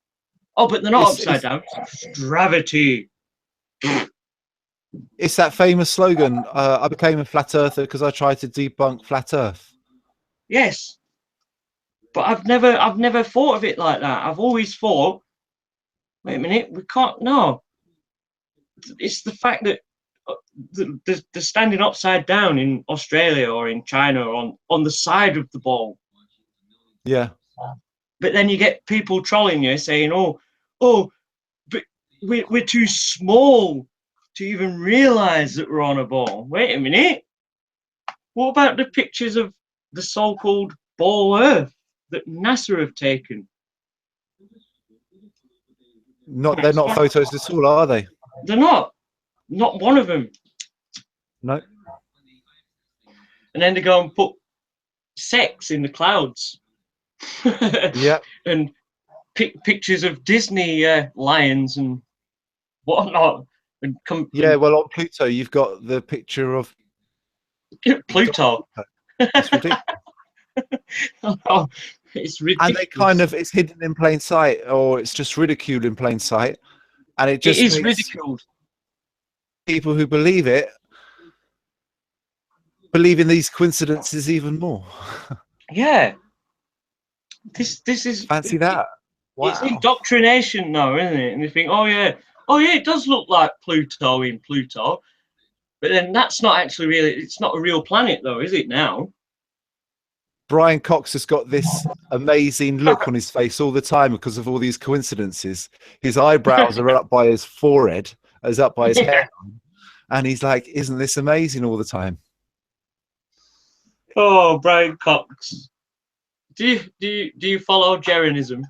Speaker 2: Oh, but they're not upside down. It's gravity.
Speaker 1: It's that famous slogan, I became a flat earther because I tried to debunk flat earth.
Speaker 2: Yes. But I've never thought of it like that. I've always thought, wait a minute, we can't, no. It's the fact that they're standing upside down in Australia or in China or on the side of the ball.
Speaker 1: Yeah.
Speaker 2: But then you get people trolling you saying, oh, but we're too small to even realize that we're on a ball. Wait a minute. What about the pictures of the so-called ball Earth that NASA have taken?
Speaker 1: They're not photos at all, are they?
Speaker 2: They're not. Not one of them.
Speaker 1: No.
Speaker 2: And then they go and put sex in the clouds.
Speaker 1: Yeah.
Speaker 2: And pictures of Disney lions and whatnot. And
Speaker 1: Yeah, well, on Pluto, you've got the picture of
Speaker 2: Pluto.
Speaker 1: It's ridiculous.
Speaker 2: Oh, it's ridiculous.
Speaker 1: And it's hidden in plain sight, or it's just ridiculed in plain sight. And it just
Speaker 2: is
Speaker 1: makes
Speaker 2: ridiculed.
Speaker 1: people who believe it believe in these coincidences even more.
Speaker 2: Yeah. This is
Speaker 1: Fancy that. Wow.
Speaker 2: It's indoctrination now, isn't it? And you think, oh yeah, it does look like Pluto in Pluto. But then that's not actually really, it's not a real planet though, is it now?
Speaker 1: Brian Cox has got this amazing look on his face all the time because of all these coincidences. His eyebrows are up by his forehead, as up by his hair. And he's like, isn't this amazing all the time?
Speaker 2: Oh, Brian Cox. Do you follow Jeranism?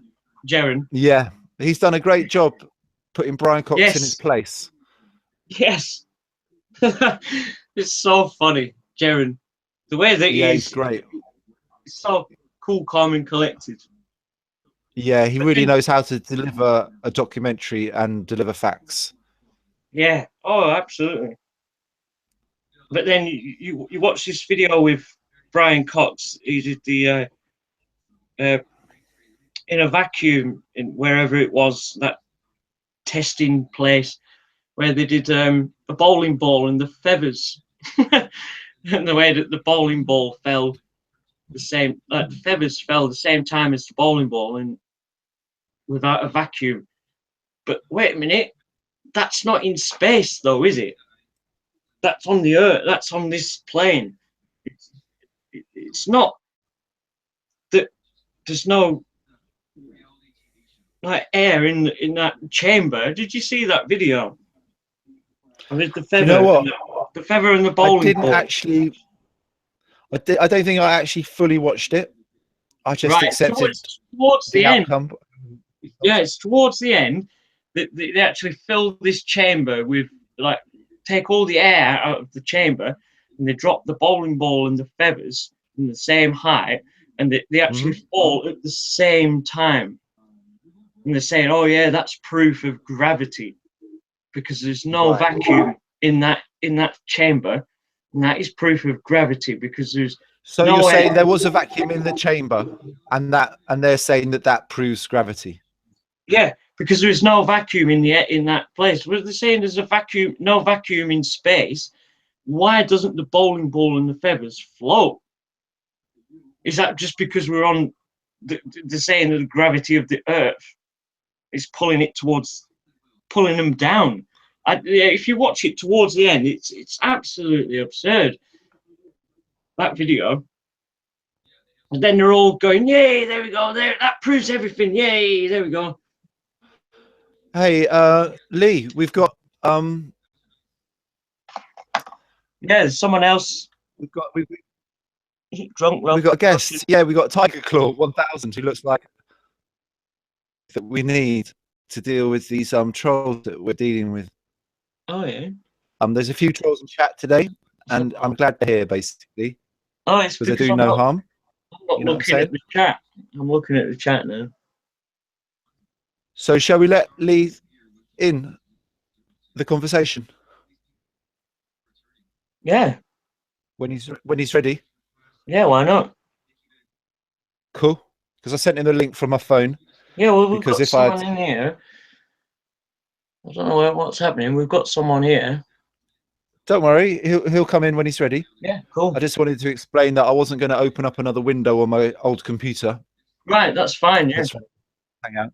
Speaker 2: Jeren?
Speaker 1: Yeah. He's done a great job putting Brian Cox
Speaker 2: Yes.
Speaker 1: in his place.
Speaker 2: Yes. It's so funny, Jeren. The way that
Speaker 1: He's great.
Speaker 2: It's so cool, calm, and collected.
Speaker 1: Yeah, he really knows how to deliver a documentary and deliver facts.
Speaker 2: Yeah. Oh, absolutely. But then you watch this video with Brian Cox. He did the in a vacuum in wherever it was, that testing place where they did a bowling ball and the feathers and the way that the bowling ball fell the same, the feathers fell the same time as the bowling ball and without a vacuum. But wait a minute, that's not in space though, is it? That's on the Earth. That's on this plane. It's not that there's no like air in that chamber. Did you see that video? I mean, the feather.
Speaker 1: You know what?
Speaker 2: The feather and the bowling
Speaker 1: I didn't
Speaker 2: ball.
Speaker 1: actually. I don't think I actually fully watched it. I just accepted
Speaker 2: towards the end.
Speaker 1: outcome.
Speaker 2: Yeah, it's towards the end that they actually fill this chamber with, like, take all the air out of the chamber and they drop the bowling ball and the feathers in the same height and they actually fall at the same time. And they're saying, oh yeah, that's proof of gravity because there's no vacuum in that chamber, and that is proof of gravity because there's
Speaker 1: So
Speaker 2: no
Speaker 1: you're saying
Speaker 2: air.
Speaker 1: there was a vacuum in the chamber, and they're saying that proves gravity.
Speaker 2: Yeah, because there is no vacuum in that place. Well, they're saying there's no vacuum in space. Why doesn't the bowling ball and the feathers float? Is that just because we're on? They're saying that the gravity of the Earth is pulling them down. If you watch it towards the end, it's absolutely absurd. That video. And then they're all going, yay, there we go, there, that proves everything, yay, there we go.
Speaker 1: Hey, Lee, we've got
Speaker 2: yeah, someone else
Speaker 1: we've got
Speaker 2: drunk.
Speaker 1: We've got a guest. Yeah, we got Tiger Claw 1000, who looks like that we need to deal with these trolls that we're dealing with.
Speaker 2: Oh yeah.
Speaker 1: There's a few trolls in chat today, and I'm glad they're here basically.
Speaker 2: Oh, it's
Speaker 1: because they do no harm.
Speaker 2: I'm not looking at the chat. I'm looking at the chat now.
Speaker 1: So shall we let Lee in the conversation?
Speaker 2: Yeah.
Speaker 1: When he's ready.
Speaker 2: Yeah, why not?
Speaker 1: Cool. Because I sent him the link from my phone.
Speaker 2: Yeah, well, we've
Speaker 1: because
Speaker 2: got someone in here. I don't know what's happening. We've got someone here.
Speaker 1: Don't worry, he'll come in when he's ready.
Speaker 2: Yeah, cool.
Speaker 1: I just wanted to explain that I wasn't going to open up another window on my old computer.
Speaker 2: Right, that's fine. Yeah.
Speaker 1: Hang out.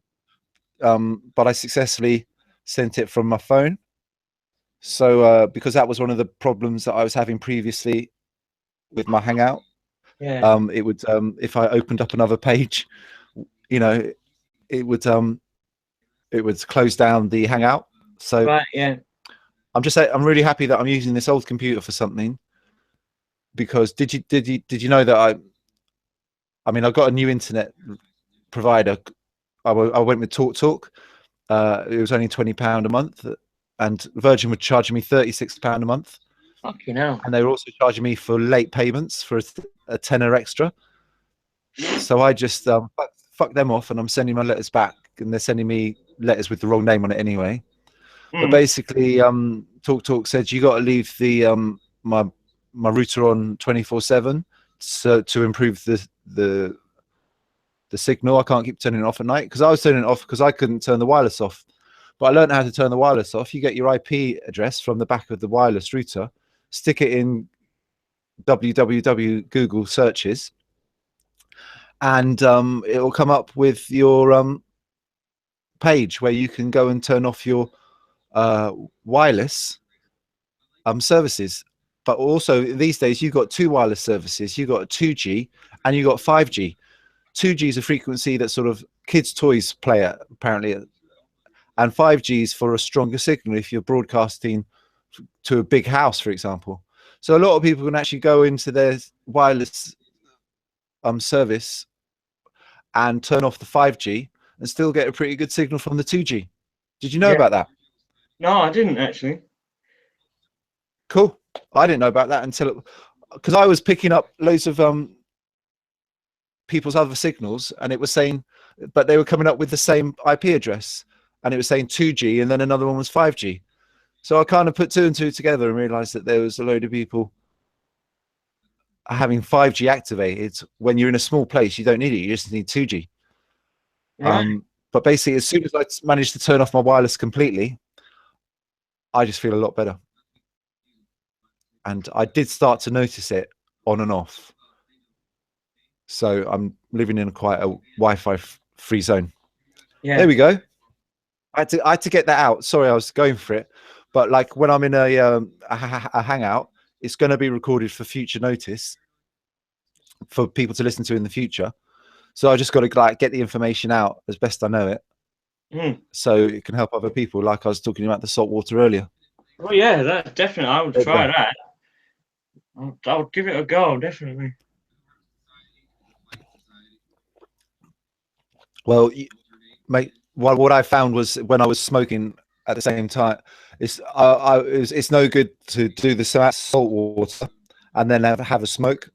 Speaker 1: But I successfully sent it from my phone. So because that was one of the problems that I was having previously with my Hangout.
Speaker 2: Yeah.
Speaker 1: It would if I opened up another page, it would close down the Hangout. So
Speaker 2: right, yeah.
Speaker 1: I'm really happy that I'm using this old computer for something, because did you know that I mean, I got a new internet provider. I went with TalkTalk. It was only £20 a month, and Virgin were charging me £36 a month,
Speaker 2: Fucking hell.
Speaker 1: and they were also charging me for late payments for a tenner extra. So I just fuck them off, and I'm sending my letters back, and they're sending me letters with the wrong name on it anyway. But basically, TalkTalk said you got to leave the my router on 24/7, so to improve the signal. I can't keep turning it off at night, because I was turning it off because I couldn't turn the wireless off. But I learned how to turn the wireless off. You get your IP address from the back of the wireless router, stick it in www Google searches, and it will come up with your page where you can go and turn off your wireless services. But also these days you've got two wireless services. You've got 2G and you've got 5G. 2G is a frequency that sort of kids' toys play at, apparently, and 5G is for a stronger signal if you're broadcasting to a big house, for example. So a lot of people can actually go into their wireless service and turn off the 5G and still get a pretty good signal from the 2G. Did you know about that?
Speaker 2: No, I didn't actually.
Speaker 1: Cool. I didn't know about that until, because I was picking up loads of people's other signals, and it was saying, but they were coming up with the same IP address, and it was saying 2G, and then another one was 5G. So I kind of put two and two together and realized that there was a load of people having 5G activated. When you're in a small place, you don't need it. You just need 2G.
Speaker 2: Right.
Speaker 1: But basically, as soon as I managed to turn off my wireless completely, I just feel a lot better. And I did start to notice it on and off. So I'm living in quite a Wi-Fi free zone.
Speaker 2: Yeah.
Speaker 1: There we go. I had to get that out. Sorry, I was going for it. But like when I'm in a hangout, it's going to be recorded for future notice for people to listen to in the future. So I just got to like get the information out as best I know it, so it can help other people. Like I was talking about the salt water earlier.
Speaker 2: Oh yeah, that definitely. I would try that. I would give it a go, definitely.
Speaker 1: Well, mate, what I found was when I was smoking at the same time, it's no good to do the salt water and then have a smoke.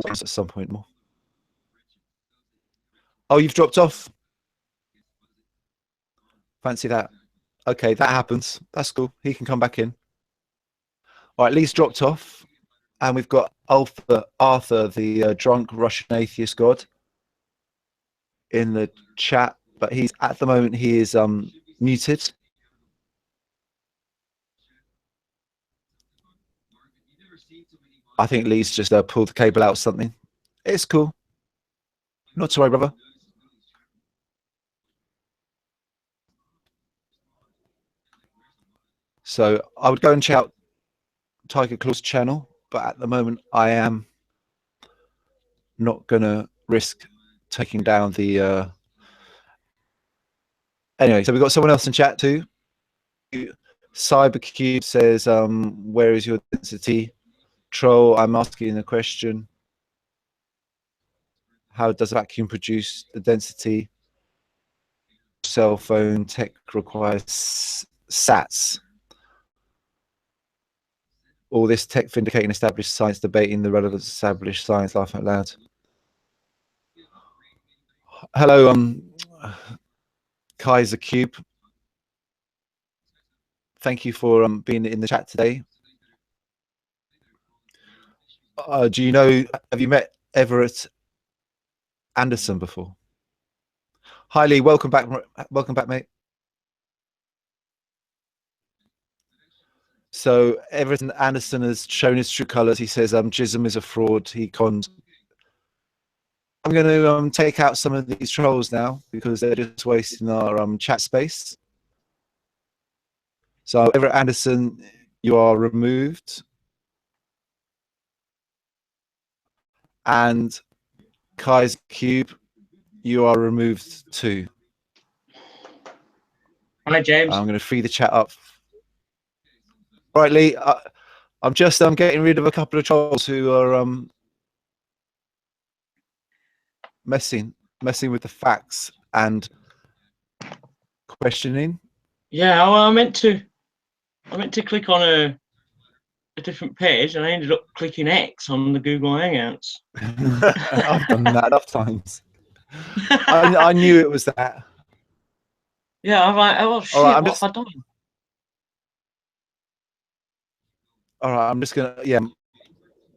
Speaker 1: At some point more. Oh, you've dropped off. Fancy that. Okay, that happens. That's cool. He can come back in. All right, Lee's dropped off, and we've got Arthur, the drunk Russian atheist god, in the chat. But he's at the moment he is muted. I think Lee's just pulled the cable out or something. It's cool. Not to worry, brother. So I would go and check out Tiger Claw's channel, but at the moment I am not gonna risk taking down the anyway. So we've got someone else in chat too. Cybercube says, where is your density? Troll, I'm asking a question. How does a vacuum produce the density? Cell phone tech requires SATs. All this tech vindicating established science, debating the relevance of established science, laughing out loud. Hello, Kaiser Cube. Thank you for being in the chat today. Do you know, have you met Everett Anderson before? Hi Lee, welcome back, mate. So Everett Anderson has shown his true colors. He says Jism is a fraud. He cons. I'm going to take out some of these trolls now because they're just wasting our chat space. So Everett Anderson, you are removed. And Kai's Cube, you are removed too.
Speaker 2: Hi, James.
Speaker 1: I'm going to free the chat up. Right, Lee. I'm getting rid of a couple of trolls who are messing with the facts and questioning.
Speaker 2: Yeah, well, I meant to click on a different page, and I ended up clicking X on the Google Hangouts.
Speaker 1: I've done that enough times. I knew it was that.
Speaker 2: Yeah, I'm like, oh shit,
Speaker 1: right,
Speaker 2: what have I done?
Speaker 1: All right, I'm just gonna. Yeah,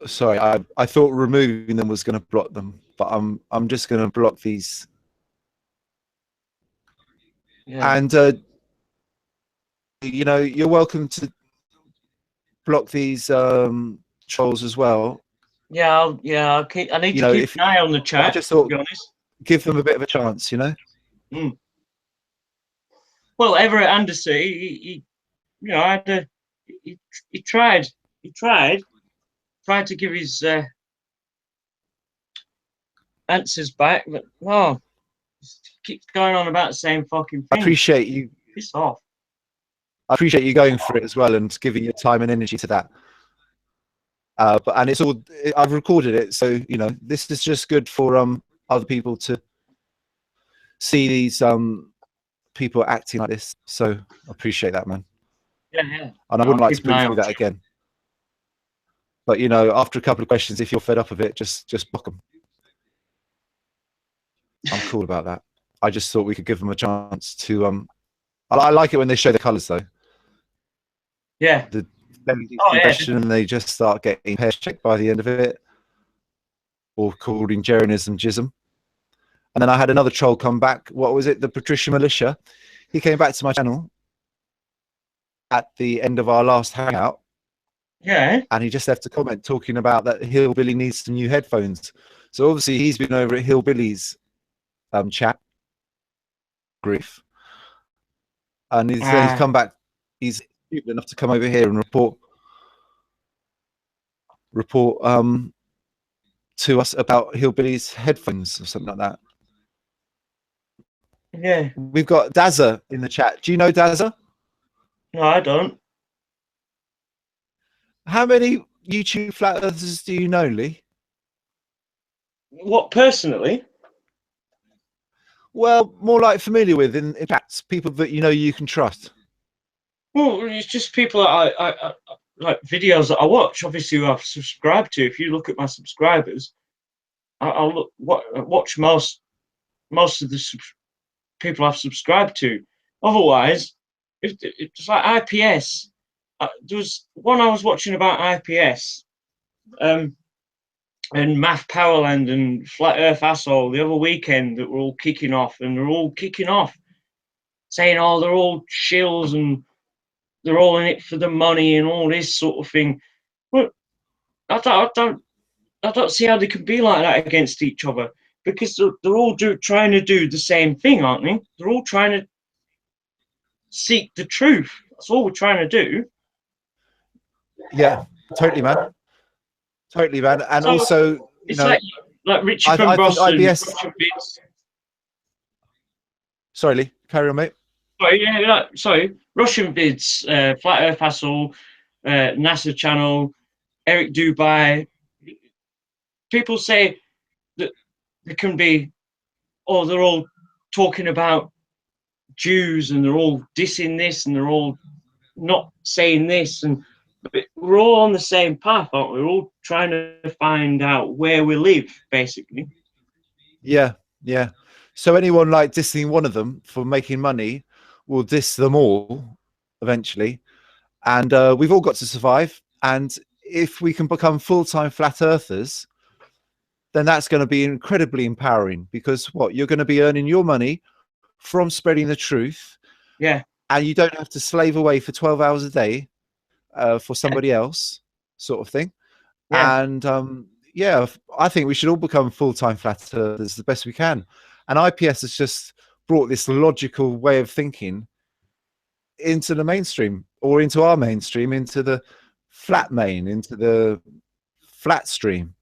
Speaker 1: sorry. I thought removing them was gonna block them, but I'm just gonna block these.
Speaker 2: Yeah.
Speaker 1: And you know, you're welcome to block these trolls as well.
Speaker 2: Yeah, I'll keep. I need to keep an eye on the chat.
Speaker 1: I just thought,
Speaker 2: to be honest,
Speaker 1: give them a bit of a chance, you know.
Speaker 2: Well, Everett Anderson, he you know, he tried to give his answers back, but no, he keeps going on about the same fucking thing.
Speaker 1: I appreciate you.
Speaker 2: Piss off.
Speaker 1: I appreciate you going for it as well and giving your time and energy to that. And it's all, I've recorded it, so you know this is just good for other people to see these people acting like this. So I appreciate that, man.
Speaker 2: Yeah.
Speaker 1: And I wouldn't like to put through that again. But you know, after a couple of questions, if you're fed up of it, just block them. I'm cool about that. I just thought we could give them a chance to. I like it when they show the colours, though.
Speaker 2: Yeah.
Speaker 1: The question, and they just start getting hair checked by the end of it, or calling Jeranism jism. And then I had another troll come back. What was it? The Patricia Militia. He came back to my channel at the end of our last hangout.
Speaker 2: Yeah.
Speaker 1: And he just left a comment talking about that Hillbilly needs some new headphones. So obviously he's been over at Hillbilly's chat grief. And he's come back. He's stupid enough to come over here and report to us about Hillbilly's headphones or something like that.
Speaker 2: Yeah.
Speaker 1: We've got Dazza in the chat. Do you know Dazza?
Speaker 2: No, I don't.
Speaker 1: How many YouTube flat earthers do you know, Lee?
Speaker 2: What, personally?
Speaker 1: Well, more like familiar with, in fact, people that you know you can trust.
Speaker 2: Well, it's just people that I like, videos that I watch, obviously, who I've subscribed to. If you look at my subscribers, I'll watch most of the people I've subscribed to. Otherwise, if it's like IPS, there was one I was watching about IPS, and Math Powerland and Flat Earth Asshole the other weekend that were all kicking off, and they're all kicking off saying, oh, they're all shills and they're all in it for the money and all this sort of thing. Well, I don't see how they can be like that against each other, because they're all trying to do the same thing, aren't they? They're all trying to seek the truth. That's all we're trying to do.
Speaker 1: Yeah, totally, man. Totally, man. And so, also,
Speaker 2: it's like Richie from Boston. IBS...
Speaker 1: Sorry, Lee. Carry on, mate.
Speaker 2: Sorry. Russian Vids, Flat Earth Hassle, NASA Channel, Eric Dubai. People say that they can be, oh, they're all talking about Jews and they're all dissing this and they're all not saying this, and we're all on the same path, aren't we? We're all trying to find out where we live, basically.
Speaker 1: Yeah. So anyone like dissing one of them for making money will diss them all eventually, and we've all got to survive. And if we can become full-time flat earthers, then that's going to be incredibly empowering, because you're going to be earning your money from spreading the truth.
Speaker 2: Yeah.
Speaker 1: And you don't have to slave away for 12 hours a day for somebody else, sort of thing. Yeah. And I think we should all become full-time flat earthers the best we can. And IPS has just brought this logical way of thinking into the mainstream, or into our mainstream, into the flat into the flat stream.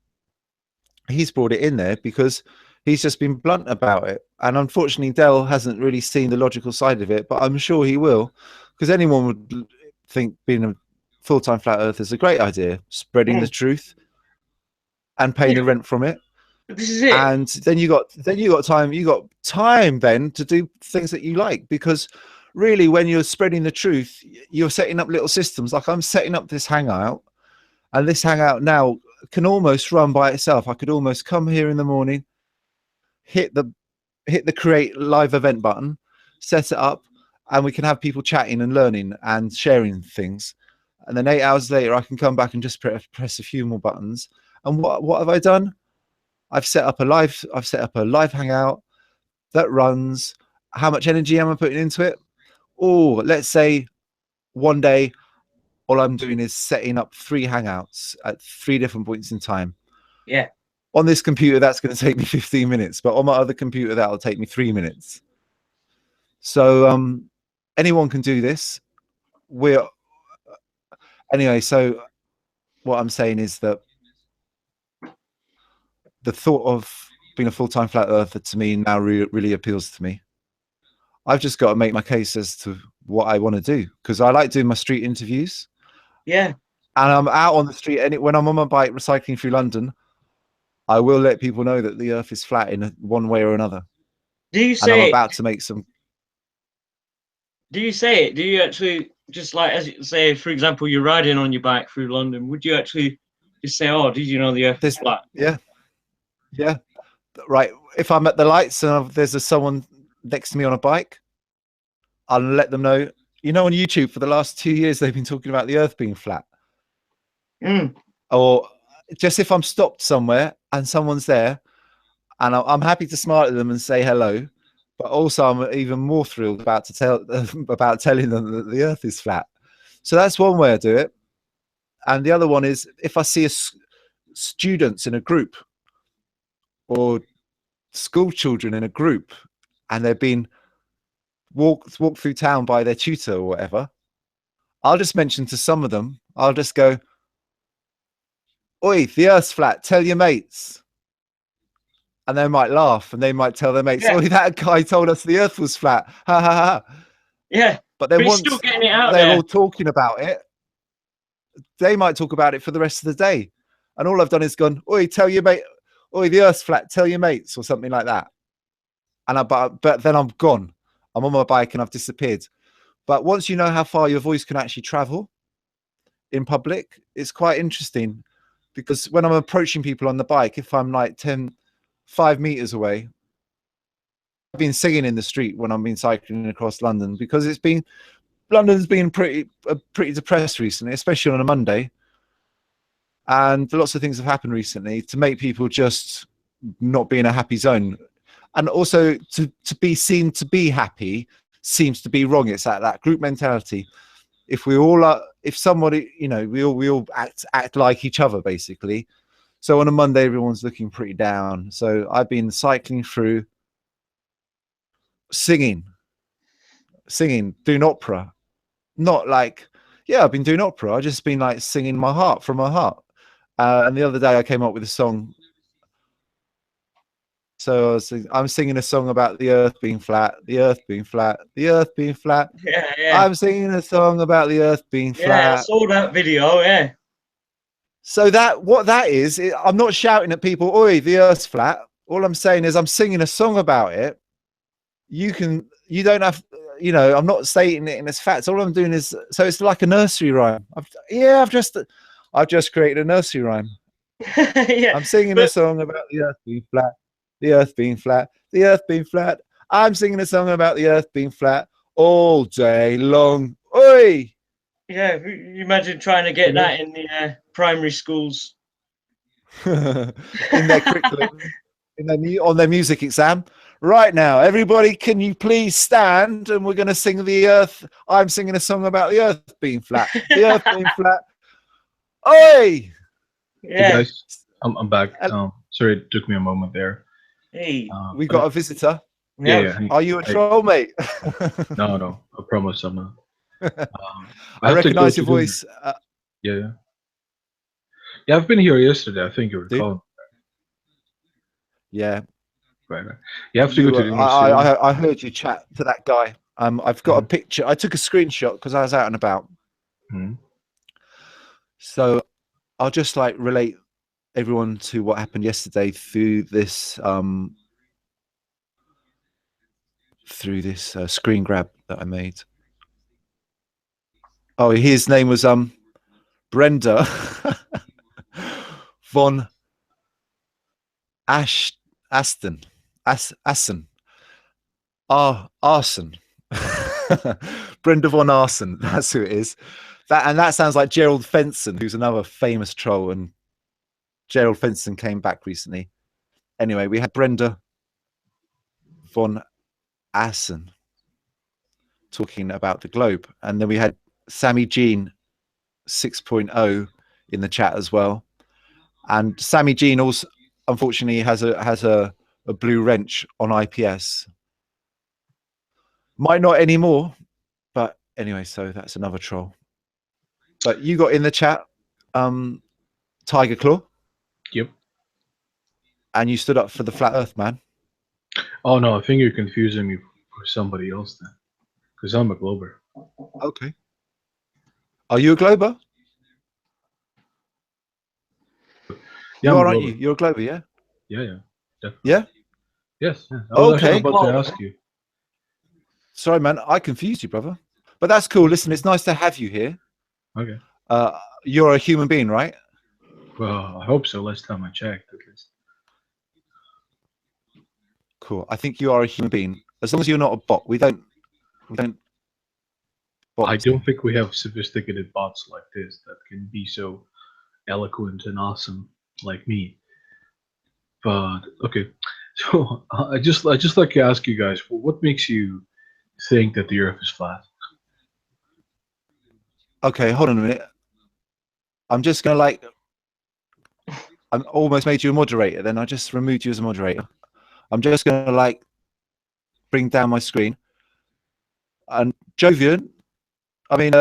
Speaker 1: He's brought it in there because He's just been blunt about it. And unfortunately, Dell hasn't really seen the logical side of it, but I'm sure he will, because anyone would think being a full-time flat earther is a great idea, spreading the truth and paying the rent from it.
Speaker 2: This is it.
Speaker 1: And then you got time then to do things that you like, because really when you're spreading the truth, you're setting up little systems. Like I'm setting up this Hangout, and this Hangout now can almost run by itself. I could almost come here in the morning, hit the create live event button, set it up, and we can have people chatting and learning and sharing things. And then 8 hours later, I can come back and just press a few more buttons. And what have I done? I've set up a live Hangout that runs. How much energy am I putting into it? Oh, let's say one day, all I'm doing is setting up 3 Hangouts at 3 different points in time.
Speaker 2: Yeah.
Speaker 1: On this computer, that's going to take me 15 minutes, but on my other computer, that'll take me 3 minutes. So anyone can do this. Anyway, so what I'm saying is that the thought of being a full-time flat earther to me now really appeals to me. I've just got to make my case as to what I want to do, because I like doing my street interviews.
Speaker 2: Yeah.
Speaker 1: And I'm out on the street, and when I'm on my bike recycling through London, I will let people know that the earth is flat in one way or another.
Speaker 2: Do you say
Speaker 1: and I'm about to make some.
Speaker 2: Do you say it? Do you actually just like, as you say, for example, you're riding on your bike through London, would you actually just say, oh, did you know the earth is flat?
Speaker 1: Yeah. Right. If I'm at the lights and there's someone next to me on a bike, I'll let them know. You know, on YouTube for the last 2 years, they've been talking about the earth being flat. Or just if I'm stopped somewhere and someone's there, and I'm happy to smile at them and say hello, but also I'm even more thrilled about telling them that the earth is flat. So that's one way I do it. And the other one is if I see students in a group or school children in a group, and they're being walked through town by their tutor or whatever, I'll just mention to some of them, I'll just go, "Oi, the earth's flat, tell your mates." And they might laugh and they might tell their mates, "Oi, that guy told us the earth was flat." Ha ha ha.
Speaker 2: Yeah.
Speaker 1: But then once
Speaker 2: still getting it out
Speaker 1: they're
Speaker 2: there.
Speaker 1: all talking about it, they might talk about it for the rest of the day. And all I've done is gone, "Oi, tell your mate, oi, the earth's flat, tell your mates," or something like that. And but then I'm gone. I'm on my bike and I've disappeared. But once you know how far your voice can actually travel in public, it's quite interesting, because when I'm approaching people on the bike, if I'm like 5 meters away, I've been singing in the street when I've been cycling across London, because London's been pretty depressed recently, especially on a Monday. And lots of things have happened recently to make people just not be in a happy zone. And also to be seen to be happy seems to be wrong. It's that group mentality. If we all are, if somebody, you know, we all act like each other, basically. So on a Monday, everyone's looking pretty down. So I've been cycling through, singing, doing opera. Not like, yeah, I've been doing opera. I've just been like singing my heart from my heart. And the other day I came up with a song. So I'm singing a song about the earth being flat, the earth being flat, the earth being flat.
Speaker 2: Yeah.
Speaker 1: I'm singing a song about the earth being flat.
Speaker 2: Yeah, I saw that video, yeah.
Speaker 1: So what that is, I'm not shouting at people, "Oi, the earth's flat." All I'm saying is I'm singing a song about it. You don't have, you know, I'm not stating it in its facts. All I'm doing is, so it's like a nursery rhyme. I've just created a nursery rhyme.
Speaker 2: Yeah,
Speaker 1: I'm singing a song about the earth being flat, the earth being flat, the earth being flat. I'm singing a song about the earth being flat all day long. Oi!
Speaker 2: Yeah, you imagine trying to get that in the primary schools.
Speaker 1: In their curriculum, on their music exam. Right now, everybody, can you please stand? And we're going to sing the earth. I'm singing a song about the earth being flat. The earth being flat. Oi!
Speaker 2: Yeah.
Speaker 3: Hey guys, I'm back. Sorry, it took me a moment there.
Speaker 2: Hey,
Speaker 1: we got a visitor.
Speaker 3: Yeah.
Speaker 1: Are you a troll, mate?
Speaker 3: No, I promise I'm not.
Speaker 1: I recognize your voice.
Speaker 3: Yeah, I've been here yesterday. I think you recall.
Speaker 1: Yeah.
Speaker 3: Right. You have to go to the university.
Speaker 1: I heard you chat to that guy. I've got a picture. I took a screenshot because I was out and about.
Speaker 3: Mhm.
Speaker 1: So I'll just like relate everyone to what happened yesterday through this screen grab that I made. Oh, his name was Brenda von Assen. Arson. Brenda von Arson. That's who it is. That sounds like Gerald Fenson, who's another famous troll. And Gerald Fenson came back recently. Anyway, we had Brenda von Assen talking about the globe, and then we had Sammy Jean 6.0 in the chat as well. And Sammy Jean also, unfortunately, has a blue wrench on IPS. Might not anymore, but anyway, so that's another troll. But you got in the chat, Tiger Claw.
Speaker 3: Yep.
Speaker 1: And you stood up for the flat Earth man.
Speaker 3: Oh no, I think you're confusing me for somebody else then, because I'm a glober.
Speaker 1: Okay. Are you a glober?
Speaker 3: Yeah,
Speaker 1: You
Speaker 3: I'm
Speaker 1: are,
Speaker 3: a
Speaker 1: aren't
Speaker 3: glober.
Speaker 1: you? You're a glober, yeah?
Speaker 3: Yeah. Definitely.
Speaker 1: Yeah?
Speaker 3: Yes. Yeah. I was
Speaker 1: Okay.
Speaker 3: actually about to ask you.
Speaker 1: Sorry, man. I confused you, brother. But that's cool. Listen, it's nice to have you here.
Speaker 3: Okay.
Speaker 1: You're a human being, right?
Speaker 3: Well, I hope so. Last time I checked, at least.
Speaker 1: Cool. I think you are a human being. As long as you're not a bot. We don't bots.
Speaker 3: I don't think we have sophisticated bots like this that can be so eloquent and awesome like me. But okay, so I just like to ask you guys, what makes you think that the Earth is flat?
Speaker 1: Okay, hold on a minute. I'm just gonna like I'm almost made you a moderator, then I just removed you as a moderator. I'm just gonna like bring down my screen. And Jovian, I mean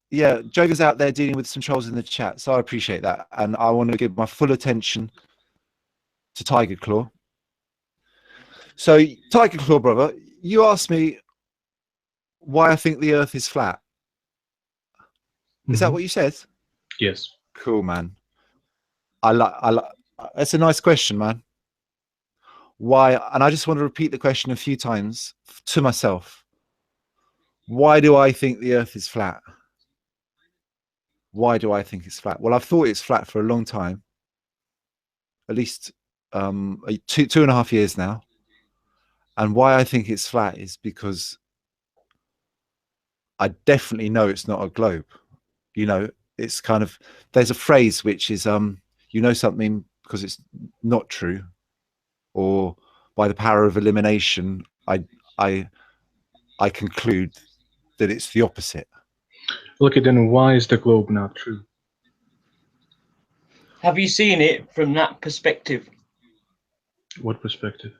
Speaker 1: yeah, Jovian's out there dealing with some trolls in the chat, so I appreciate that. And I want to give my full attention to Tiger Claw. So Tiger Claw, brother, you asked me why I think the Earth is flat. Is that what you said?
Speaker 3: Yes.
Speaker 1: Cool, man. I like. That's a nice question, man. Why? And I just want to repeat the question a few times to myself. Why do I think the Earth is flat? Why do I think it's flat? Well, I've thought it's flat for a long time, at least 2.5 years now. And why I think it's flat is because I definitely know it's not a globe. You know, it's kind of, there's a phrase which is you know something because it's not true, or by the power of elimination I conclude that it's the opposite.
Speaker 3: Okay, then why is the globe not true?
Speaker 2: Have you seen it from that perspective?
Speaker 3: What perspective?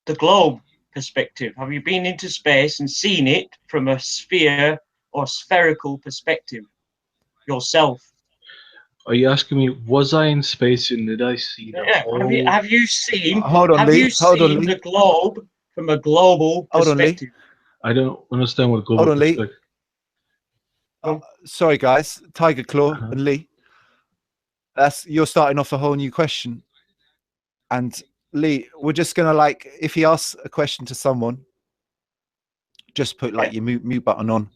Speaker 2: The globe perspective. Have you been into space and seen it from a sphere or spherical perspective yourself?
Speaker 3: Are you asking me, was I in space and did I see the whole...
Speaker 2: Have you seen
Speaker 1: Hold on, Lee. Hold on, Lee.
Speaker 2: the globe from a global
Speaker 1: Hold on, Lee.
Speaker 2: perspective?
Speaker 3: I don't understand what global
Speaker 1: Hold on, Lee.
Speaker 3: perspective...
Speaker 1: Sorry, guys. Tiger Claw and Lee. You're starting off a whole new question. And Lee, we're just gonna like, if he asks a question to someone, just put like your mute button on.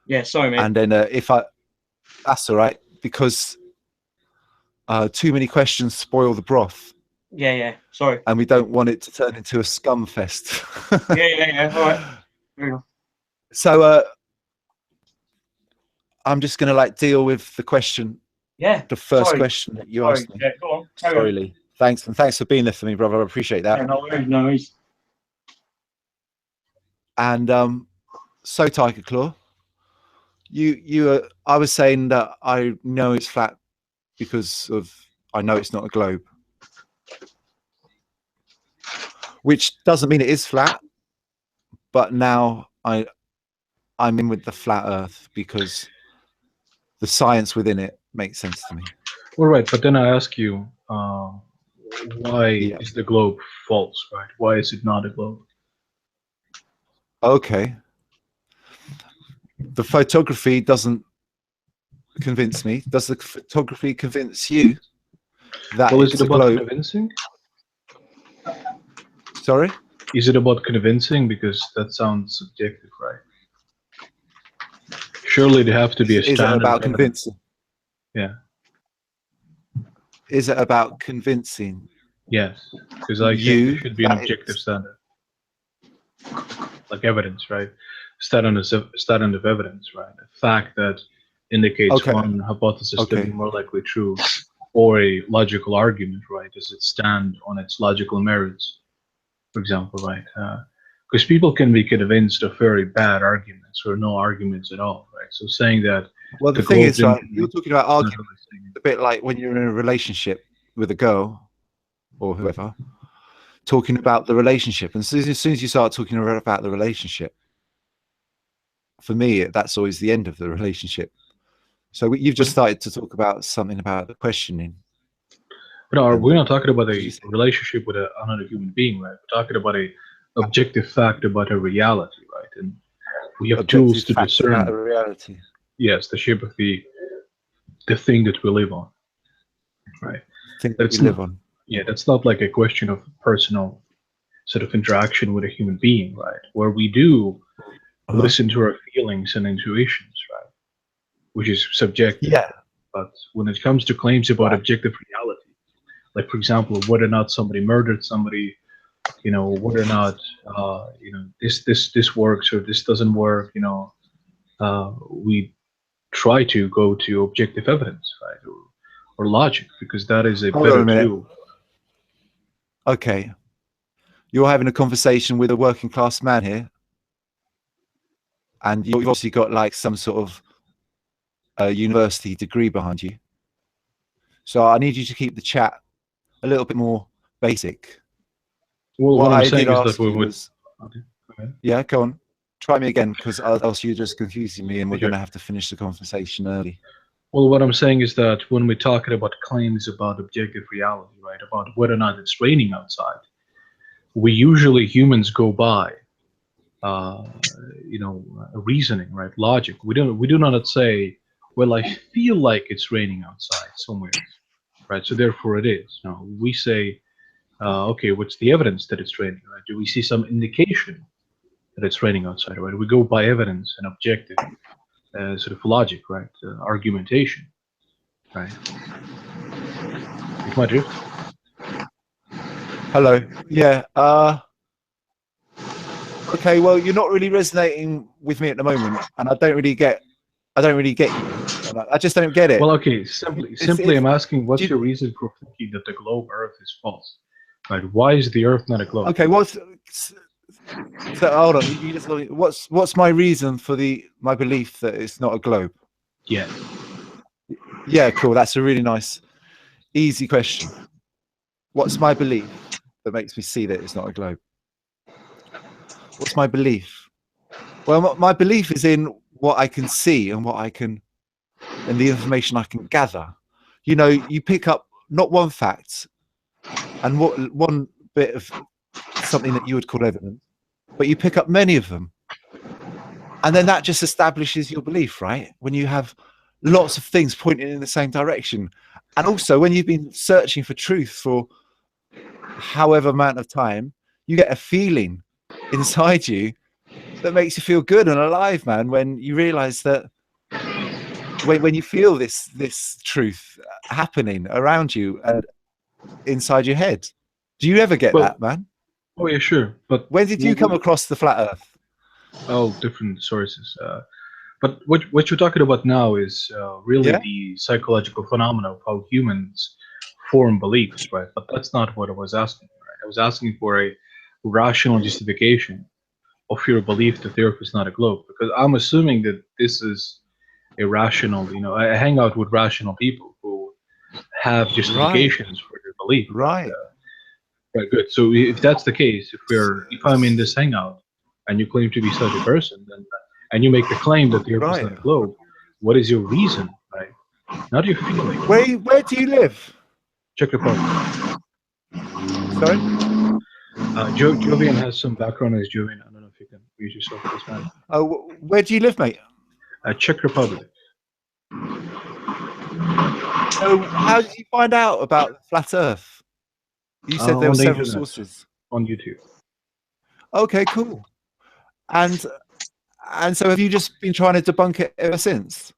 Speaker 2: Yeah, sorry, mate.
Speaker 1: And then that's all right, because too many questions spoil the broth.
Speaker 2: Yeah, sorry.
Speaker 1: And we don't want it to turn into a scum fest.
Speaker 2: yeah. All right. Fair enough.
Speaker 1: So I'm just gonna like deal with the question.
Speaker 2: Yeah.
Speaker 1: The first question that you asked me.
Speaker 2: Yeah, go on.
Speaker 1: Sorry, Lee. Thanks, and thanks for being there for me, brother. I appreciate that.
Speaker 2: Yeah, no worries.
Speaker 1: And so Tiger Claw, I was saying that I know it's flat because I know it's not a globe, which doesn't mean it is flat. But now I'm in with the flat Earth because the science within it makes sense to me.
Speaker 3: All right, but then I ask you, why
Speaker 1: Yeah.
Speaker 3: is the globe false, right? Why is it not a globe?
Speaker 1: Okay. The photography doesn't convince me. Does the photography convince you that
Speaker 3: Well, is
Speaker 1: it's
Speaker 3: it
Speaker 1: a
Speaker 3: about
Speaker 1: globe?
Speaker 3: convincing?
Speaker 1: Sorry?
Speaker 3: Is it about convincing? Because that sounds subjective, right? Surely there have to be a
Speaker 1: Is it
Speaker 3: standard
Speaker 1: about
Speaker 3: of evidence.
Speaker 1: convincing?
Speaker 3: Yeah.
Speaker 1: Is it about convincing
Speaker 3: Yes, because I think there
Speaker 1: you
Speaker 3: should be an
Speaker 1: that
Speaker 3: objective
Speaker 1: it's
Speaker 3: standard, like evidence, right? Standard of evidence, right? A fact that indicates
Speaker 1: okay?
Speaker 3: one hypothesis to
Speaker 1: Okay.
Speaker 3: be more likely true, or a logical argument, right? Does it stand on its logical merits, for example, right? Because people can be convinced of very bad arguments or no arguments at all, right? So saying that
Speaker 1: Well,
Speaker 3: the
Speaker 1: the thing
Speaker 3: globe
Speaker 1: is, right,
Speaker 3: didn't
Speaker 1: you're talking about
Speaker 3: is not
Speaker 1: argument
Speaker 3: really saying
Speaker 1: a bit like when you're in a relationship with a girl or whoever, talking about the relationship. And as soon as you start talking about the relationship, for me, that's always the end of the relationship. So you've just
Speaker 3: But,
Speaker 1: started to talk about something about the questioning.
Speaker 3: but we're
Speaker 1: And
Speaker 3: not talking about
Speaker 1: did
Speaker 3: a
Speaker 1: you say
Speaker 3: relationship with another human being, right? We're talking about a objective fact about a reality, right? And we have tools
Speaker 1: objective
Speaker 3: to
Speaker 1: facts about
Speaker 3: discern,
Speaker 1: the reality?
Speaker 3: yes, the shape of the thing that we live on, right?
Speaker 1: Thing that we
Speaker 3: That's
Speaker 1: live
Speaker 3: not,
Speaker 1: on.
Speaker 3: yeah, that's not like a question of personal sort of interaction with a human being, right? Where we do
Speaker 1: Uh-huh.
Speaker 3: listen to our feelings and intuitions, right? Which is subjective.
Speaker 1: Yeah.
Speaker 3: But when it comes to claims about
Speaker 1: Right.
Speaker 3: objective reality, like for example, whether or not somebody murdered somebody, whether or not this works or this doesn't work, we try to go to objective evidence, right, or logic, because that is a
Speaker 1: Hold on
Speaker 3: better
Speaker 1: a minute.
Speaker 3: tool.
Speaker 1: Okay. You're having a conversation with a working class man here, and you've obviously got like some sort of university degree behind you. So I need you to keep the chat a little bit more basic.
Speaker 3: Well,
Speaker 1: What
Speaker 3: what I'm
Speaker 1: I did
Speaker 3: saying is that
Speaker 1: ask
Speaker 3: we
Speaker 1: you
Speaker 3: would.
Speaker 1: was,
Speaker 3: Okay, go ahead.
Speaker 1: yeah, go on. Try me again, because else you're just confusing me and we're
Speaker 3: Sure.
Speaker 1: going to have to finish the conversation early.
Speaker 3: Well, what I'm saying is that when we're talking about claims about objective reality, right, about whether or not it's raining outside, we usually humans go by, reasoning, right, logic. We do not say, well, I feel like it's raining outside somewhere, right? So therefore it is. No, we say, okay, what's the evidence that it's raining, right? Do we see some indication that it's raining outside, right? We go by evidence and objective sort of logic, right? Argumentation, right? It's my drift.
Speaker 1: Hello. Yeah. Okay. Well, you're not really resonating with me at the moment, and I don't really get you. I just don't get it.
Speaker 3: Well, okay, simply,
Speaker 1: It's-
Speaker 3: I'm asking, what's
Speaker 1: do
Speaker 3: your
Speaker 1: you-
Speaker 3: reason for thinking that the globe Earth is false? Right? Why is the Earth not a globe?
Speaker 1: Okay. So hold on. You just what's my reason for my belief that it's not a globe?
Speaker 3: Yeah.
Speaker 1: Yeah. Cool. That's a really nice, easy question. What's my belief that makes me see that it's not a globe? What's my belief? Well, my belief is in what I can see and and the information I can gather. You pick up not one fact and one bit of something that you would call evidence, but you pick up many of them. And then that just establishes your belief, right? When you have lots of things pointing in the same direction. And also when you've been searching for truth for however amount of time, you get a feeling inside you that makes you feel good and alive, man, when you realize that when you feel this truth happening around you and inside your head. Do you ever get that, man?
Speaker 3: Oh yeah, sure. But
Speaker 1: when did you come across the flat earth?
Speaker 3: Oh, different sources. But what you're talking about now is really the psychological phenomena of how humans form beliefs, right? But that's not what I was asking, right? I was asking for a rational justification of your belief that the Earth is not a globe, because I'm assuming that this is a rational. I hang out with rational people who have justifications for their belief.
Speaker 1: Right.
Speaker 3: Right. Good. So if that's the case, if I'm in this hangout and you claim to be such a person, then and you make the claim that the Earth is not a globe, what is your reason, right? Not your feeling.
Speaker 1: Where do you live?
Speaker 3: Czech Republic.
Speaker 1: Sorry.
Speaker 3: Jovian has some background as Jovian. I don't know if you can mute yourself at this moment.
Speaker 1: Oh, where do you live, mate?
Speaker 3: Czech Republic.
Speaker 1: So, how did you find out about flat Earth? You said there were
Speaker 3: On the
Speaker 1: several
Speaker 3: internet.
Speaker 1: sources.
Speaker 3: On YouTube.
Speaker 1: Okay, cool. And so, have you just been trying to debunk it ever since?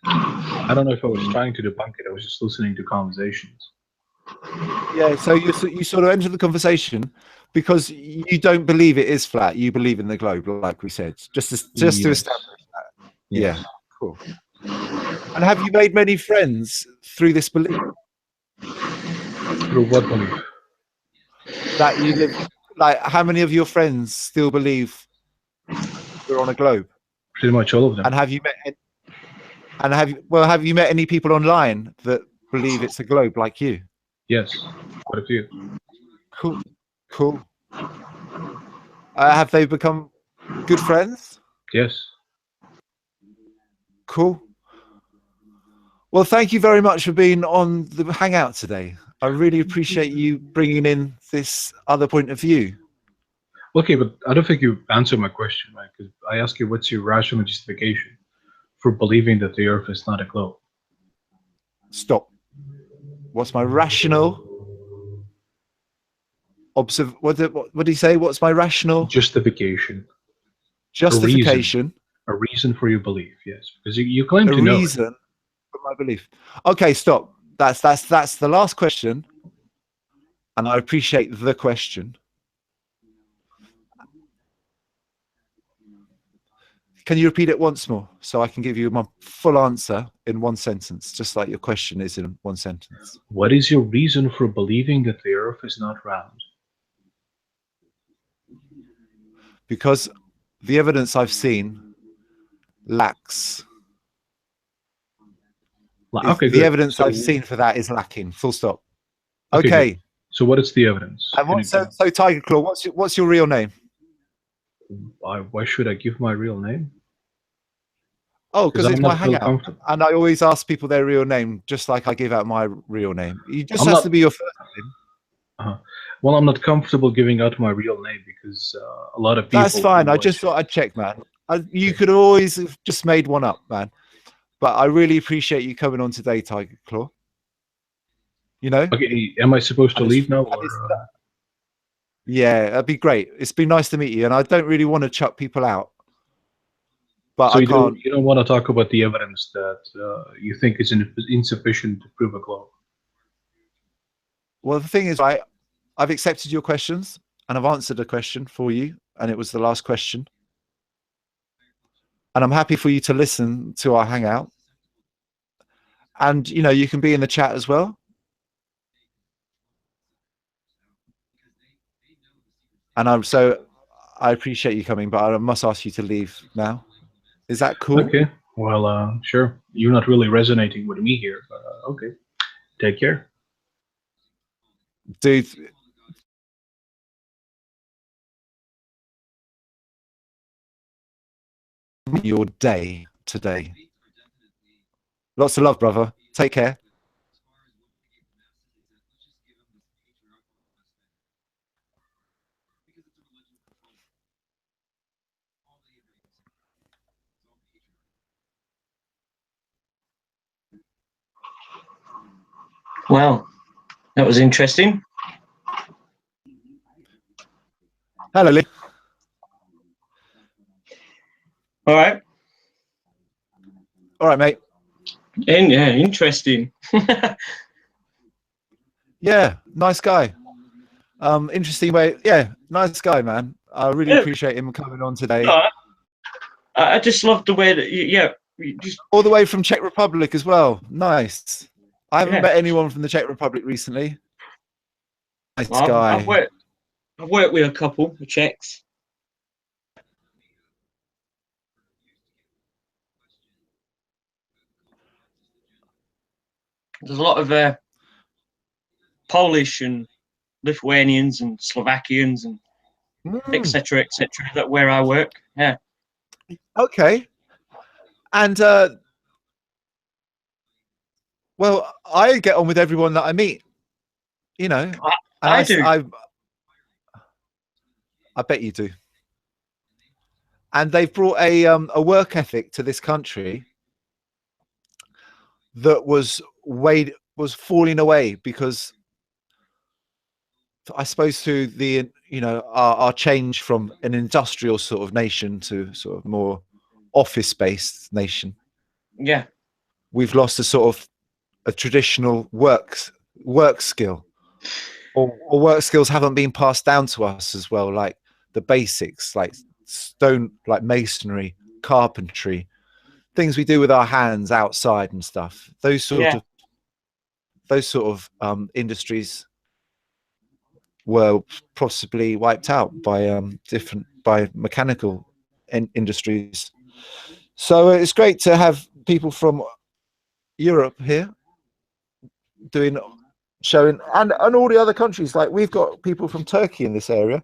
Speaker 3: I don't know if I was trying to debunk it. I was just listening to conversations.
Speaker 1: Yeah. So you sort of entered the conversation because you don't believe it is flat. You believe in the globe, like we said. Just to
Speaker 3: Yes.
Speaker 1: establish that.
Speaker 3: Yes.
Speaker 1: Yeah. Cool. And have you made many friends through this belief
Speaker 3: Through what belief?
Speaker 1: that you live? Like, how many of your friends still believe we're on a globe?
Speaker 3: Pretty much all of them.
Speaker 1: And have you met? And have you met any people online that believe it's a globe like you?
Speaker 3: Yes, quite a few.
Speaker 1: Cool, cool. Have they become good friends?
Speaker 3: Yes.
Speaker 1: Cool. Well, thank you very much for being on the Hangout today. I really appreciate you bringing in this other point of view.
Speaker 3: Okay, but I don't think you answered my question, right? Because I asked you what's your rational justification for believing that the Earth is not a globe.
Speaker 1: Stop. What's my rational what did he say? What's my rational
Speaker 3: Justification.
Speaker 1: justification?
Speaker 3: A reason for your belief, yes. Because you claim
Speaker 1: A
Speaker 3: to know it.
Speaker 1: reason for my belief. Okay, stop. That's the last question. And I appreciate the question. Can you repeat it once more so I can give you my full answer in one sentence, just like your question is in one sentence?
Speaker 3: What is your reason for believing that the Earth is not round?
Speaker 1: Because the evidence I've seen lacks.
Speaker 3: Okay,
Speaker 1: the
Speaker 3: good.
Speaker 1: evidence
Speaker 3: So-
Speaker 1: I've seen for that is lacking. Full stop.
Speaker 3: Okay,
Speaker 1: Okay.
Speaker 3: good. So what is the evidence?
Speaker 1: And
Speaker 3: Can you
Speaker 1: so Tiger Claw, what's your real name?
Speaker 3: why should I give my real name?
Speaker 1: Oh, because
Speaker 3: I'm
Speaker 1: it's my
Speaker 3: not feel
Speaker 1: Hangout.
Speaker 3: comfortable.
Speaker 1: And I always ask people their real name, just like I give out my real name. It just
Speaker 3: I'm
Speaker 1: has
Speaker 3: not-
Speaker 1: to be your first name.
Speaker 3: Well, I'm not comfortable giving out my real name because a lot of people.
Speaker 1: That's fine. I
Speaker 3: would-
Speaker 1: just thought I'd check, man. You could always have just made one up, man. But I really appreciate you coming on today, Tiger Claw. You know?
Speaker 3: Okay, am I supposed to
Speaker 1: And it's-
Speaker 3: leave now?
Speaker 1: and
Speaker 3: Or,
Speaker 1: it's- Yeah, that'd be great. It's been nice to meet you, and I don't really want to chuck people out, but
Speaker 3: so
Speaker 1: I
Speaker 3: you
Speaker 1: can't.
Speaker 3: don't want to talk about the evidence that you think is insufficient to prove a globe.
Speaker 1: Well, the thing is, I've accepted your questions, and I've answered a question for you, and it was the last question. And I'm happy for you to listen to our Hangout, and you can be in the chat as well. And I appreciate you coming, but I must ask you to leave now. Is that cool?
Speaker 3: Okay, well, sure. You're not really resonating with me here, but okay. Take care.
Speaker 1: Dude, your day today. Lots of love, brother. Take care.
Speaker 2: Well, that was interesting.
Speaker 1: Hello, Lee.
Speaker 2: All right.
Speaker 1: All right, mate.
Speaker 2: Yeah, interesting.
Speaker 1: Yeah, nice guy. Interesting way. Yeah, nice guy, man. I really
Speaker 2: Yeah.
Speaker 1: appreciate him coming on today.
Speaker 2: No, I just love the way that you just
Speaker 1: All the way from Czech Republic as well. Nice. I haven't
Speaker 2: Yeah.
Speaker 1: met anyone from the Czech Republic recently. Nice
Speaker 2: well,
Speaker 1: guy.
Speaker 2: I've worked with a couple of Czechs. There's a lot of Polish and Lithuanians and Slovakians and etc. that where I work. Yeah.
Speaker 1: Okay. And well, I get on with everyone that I meet. And
Speaker 2: I do.
Speaker 1: I bet you do. And they've brought a work ethic to this country that was falling away because I suppose through the our change from an industrial sort of nation to sort of more office-based nation,
Speaker 2: Yeah.
Speaker 1: we've lost a sort of a traditional work skill, or work skills haven't been passed down to us as well, like the basics, like stone, like masonry, carpentry, things we do with our hands outside and stuff. Those sort of industries were possibly wiped out by mechanical industries. So it's great to have people from Europe here showing, and all the other countries. Like we've got people from Turkey in this area,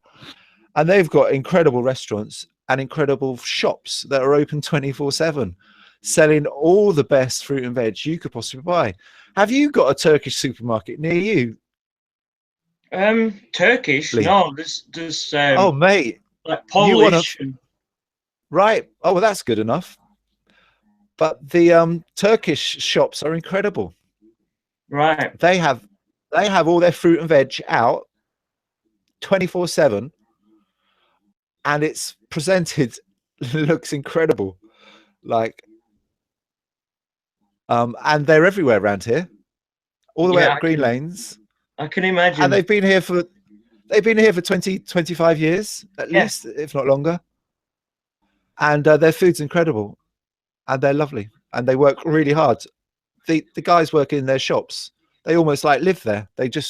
Speaker 1: and they've got incredible restaurants and incredible shops that are open 24/7, selling all the best fruit and veg you could possibly buy. Have you got a Turkish supermarket near you?
Speaker 2: Turkish?
Speaker 1: Lee?
Speaker 2: No, there's
Speaker 1: Oh, mate,
Speaker 2: like Polish.
Speaker 1: right? Oh, well, that's good enough. But the Turkish shops are incredible.
Speaker 2: Right.
Speaker 1: They have all their fruit and veg out 24/7, and it's presented looks incredible. Like, and they're everywhere around here, all the way up Green Lanes.
Speaker 2: I can imagine.
Speaker 1: And they've been here for 20, 25 years at least, if not longer. And their food's incredible, and they're lovely, and they work really hard. The guys work in their shops. They almost like live there. They go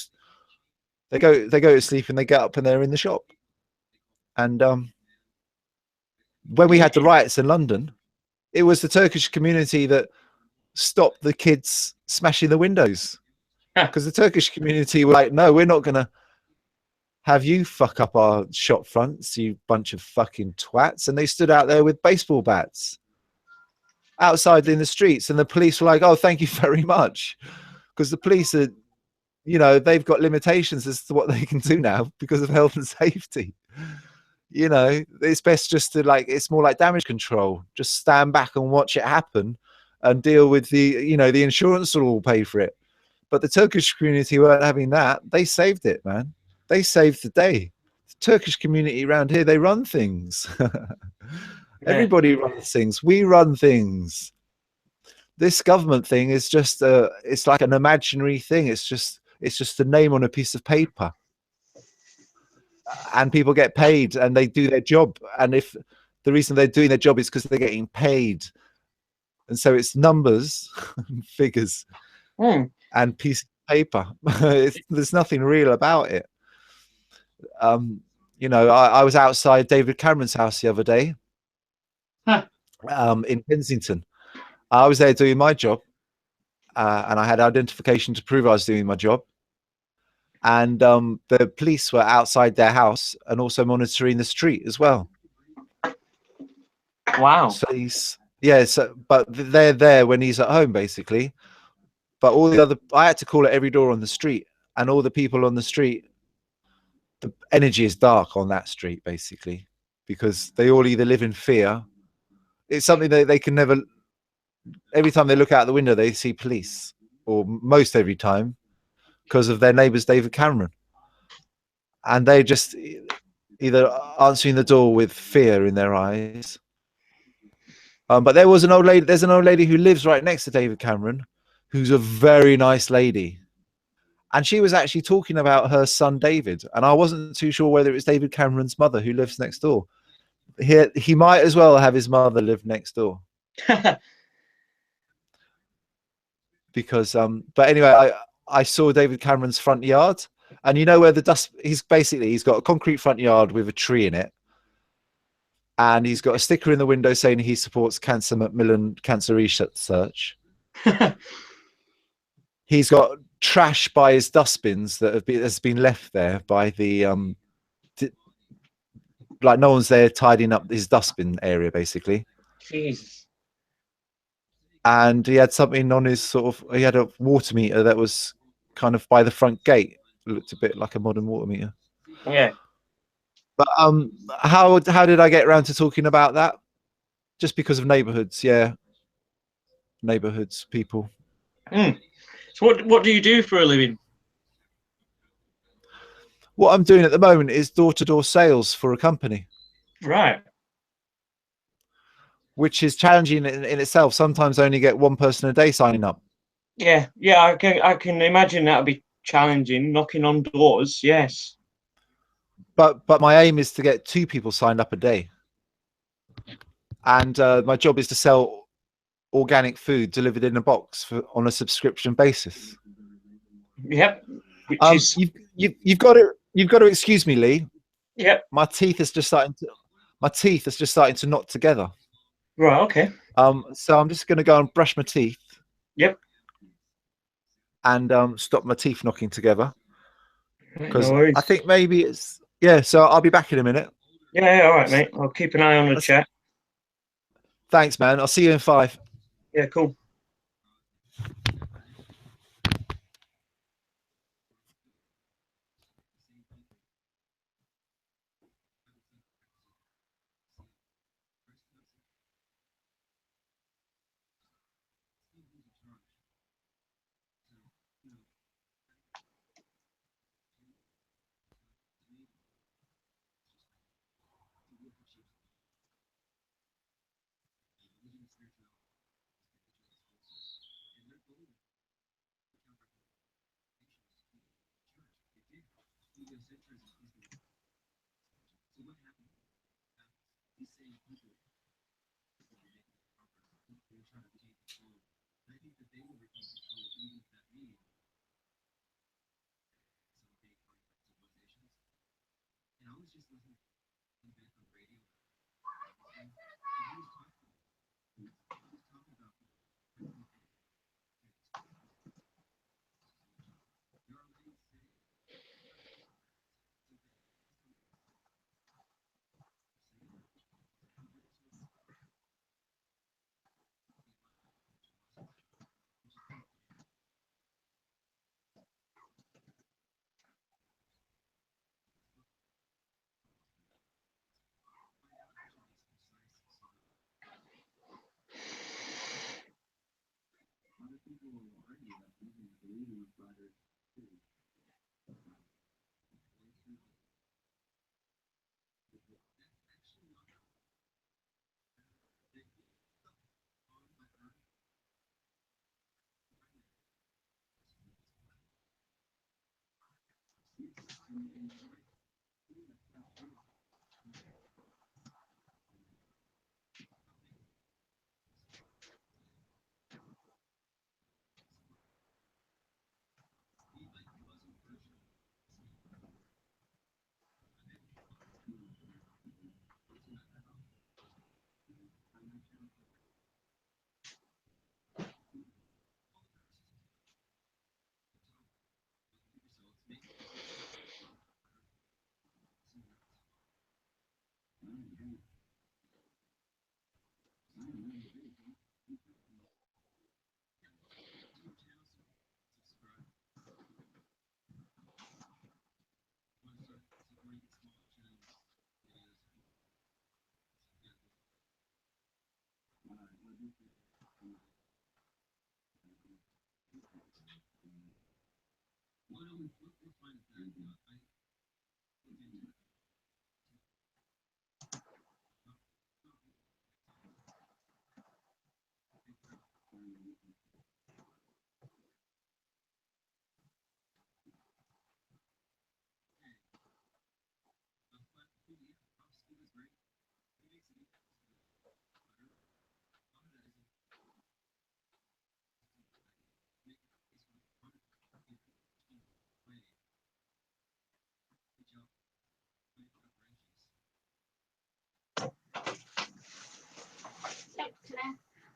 Speaker 1: to sleep and they get up and they're in the shop. And when we had the riots in London, it was the Turkish community that stopped the kids smashing the windows, because the Turkish community were like, no, we're not gonna have you fuck up our shop fronts, you bunch of fucking twats. And they stood out there with baseball bats outside in the streets, and the police were like, oh, thank you very much, because the police are, they've got limitations as to what they can do now because of health and safety. It's best just to, like, it's more like damage control, just stand back and watch it happen and deal with the insurance will all pay for it. But the Turkish community weren't having that. They saved it, man. They saved the day. The Turkish community around here, they run things. Everybody runs things. We run things. This government thing is just it's like an imaginary thing. It's just a name on a piece of paper. And people get paid and they do their job. And if the reason they're doing their job is because they're getting paid. And so it's numbers and figures and piece of paper. There's nothing real about it. I was outside David Cameron's house the other day. In Kensington. I was there doing my job, and I had identification to prove I was doing my job. And the police were outside their house and also monitoring the street as well.
Speaker 2: Wow.
Speaker 1: So but they're there when he's at home, basically. But all the other, I had to call at every door on the street, and all the people on the street, the energy is dark on that street, basically, because they all either live in fear. It's something that they can never, every time they look out the window, they see police, or most every time, because of their neighbours, David Cameron. And they just either answering the door with fear in their eyes. But there's an old lady who lives right next to David Cameron, who's a very nice lady. And she was actually talking about her son, David. And I wasn't too sure whether it was David Cameron's mother who lives next door. He might as well have his mother live next door. Because but anyway, I saw David Cameron's front yard, and where the dust, he's got a concrete front yard with a tree in it, and he's got a sticker in the window saying he supports Cancer Macmillan Cancer Research. He's got trash by his dustbins has been left there by the like no one's there tidying up his dustbin area, basically.
Speaker 2: Jeez.
Speaker 1: And he had something on his he had a water meter that was kind of by the front gate, looked a bit like a modern water meter.
Speaker 2: Yeah.
Speaker 1: But how did I get around to talking about that? Just because of neighborhoods, yeah. Neighborhoods, people.
Speaker 2: So what do you do for a living?
Speaker 1: What I'm doing at the moment is door-to-door sales for a company,
Speaker 2: Right.
Speaker 1: which is challenging in itself. Sometimes I only get one person a day signing up.
Speaker 2: Yeah. Yeah. I can imagine that'll be challenging, knocking on doors. Yes.
Speaker 1: But my aim is to get 2 people signed up a day. And my job is to sell organic food delivered in a box on a subscription basis.
Speaker 2: Yep. Which is.
Speaker 1: You've got to excuse me, Lee.
Speaker 2: Yep.
Speaker 1: My teeth is just starting to knot together.
Speaker 2: Right. Okay.
Speaker 1: So I'm just going to go and brush my teeth.
Speaker 2: Yep.
Speaker 1: And stop my teeth knocking together, because
Speaker 2: No worries.
Speaker 1: I think maybe it's So I'll be back in a minute.
Speaker 2: Yeah. All right, mate. I'll keep an eye on the chat.
Speaker 1: Thanks, man. I'll see you in 5.
Speaker 2: Yeah. Cool.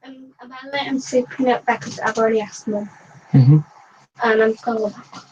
Speaker 4: I'm about to let him sleeping it back because I've already asked Mum.
Speaker 2: Mm-hmm.
Speaker 4: And I'm just going to go back.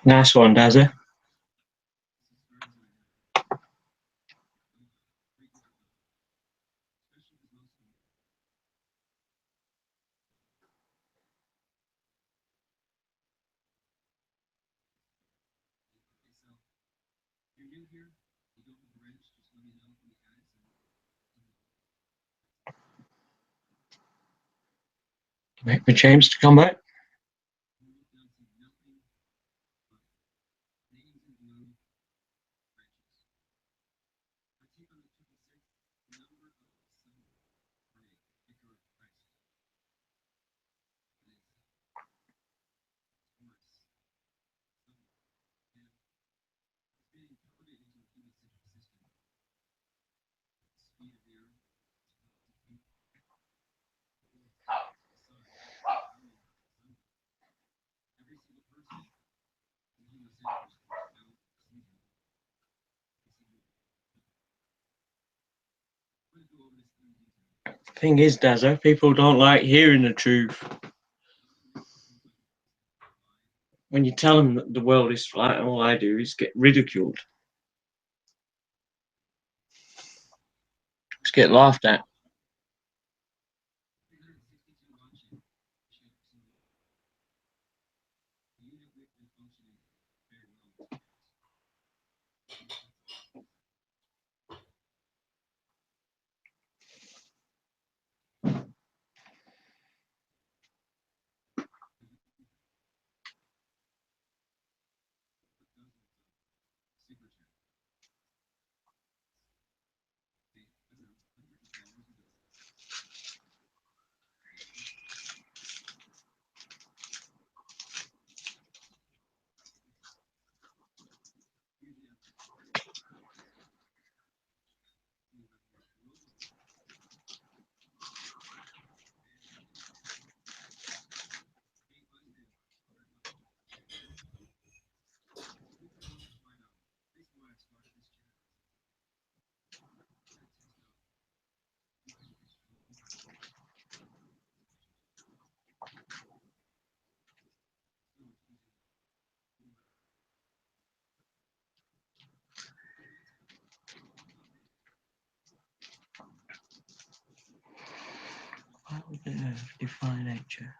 Speaker 2: Nice one, Dazza. Wait for James to come back. Thing is, Dazza, people don't like hearing the truth. When you tell them that the world is flat, all I do is get ridiculed. Just get laughed at. What would the earth define nature?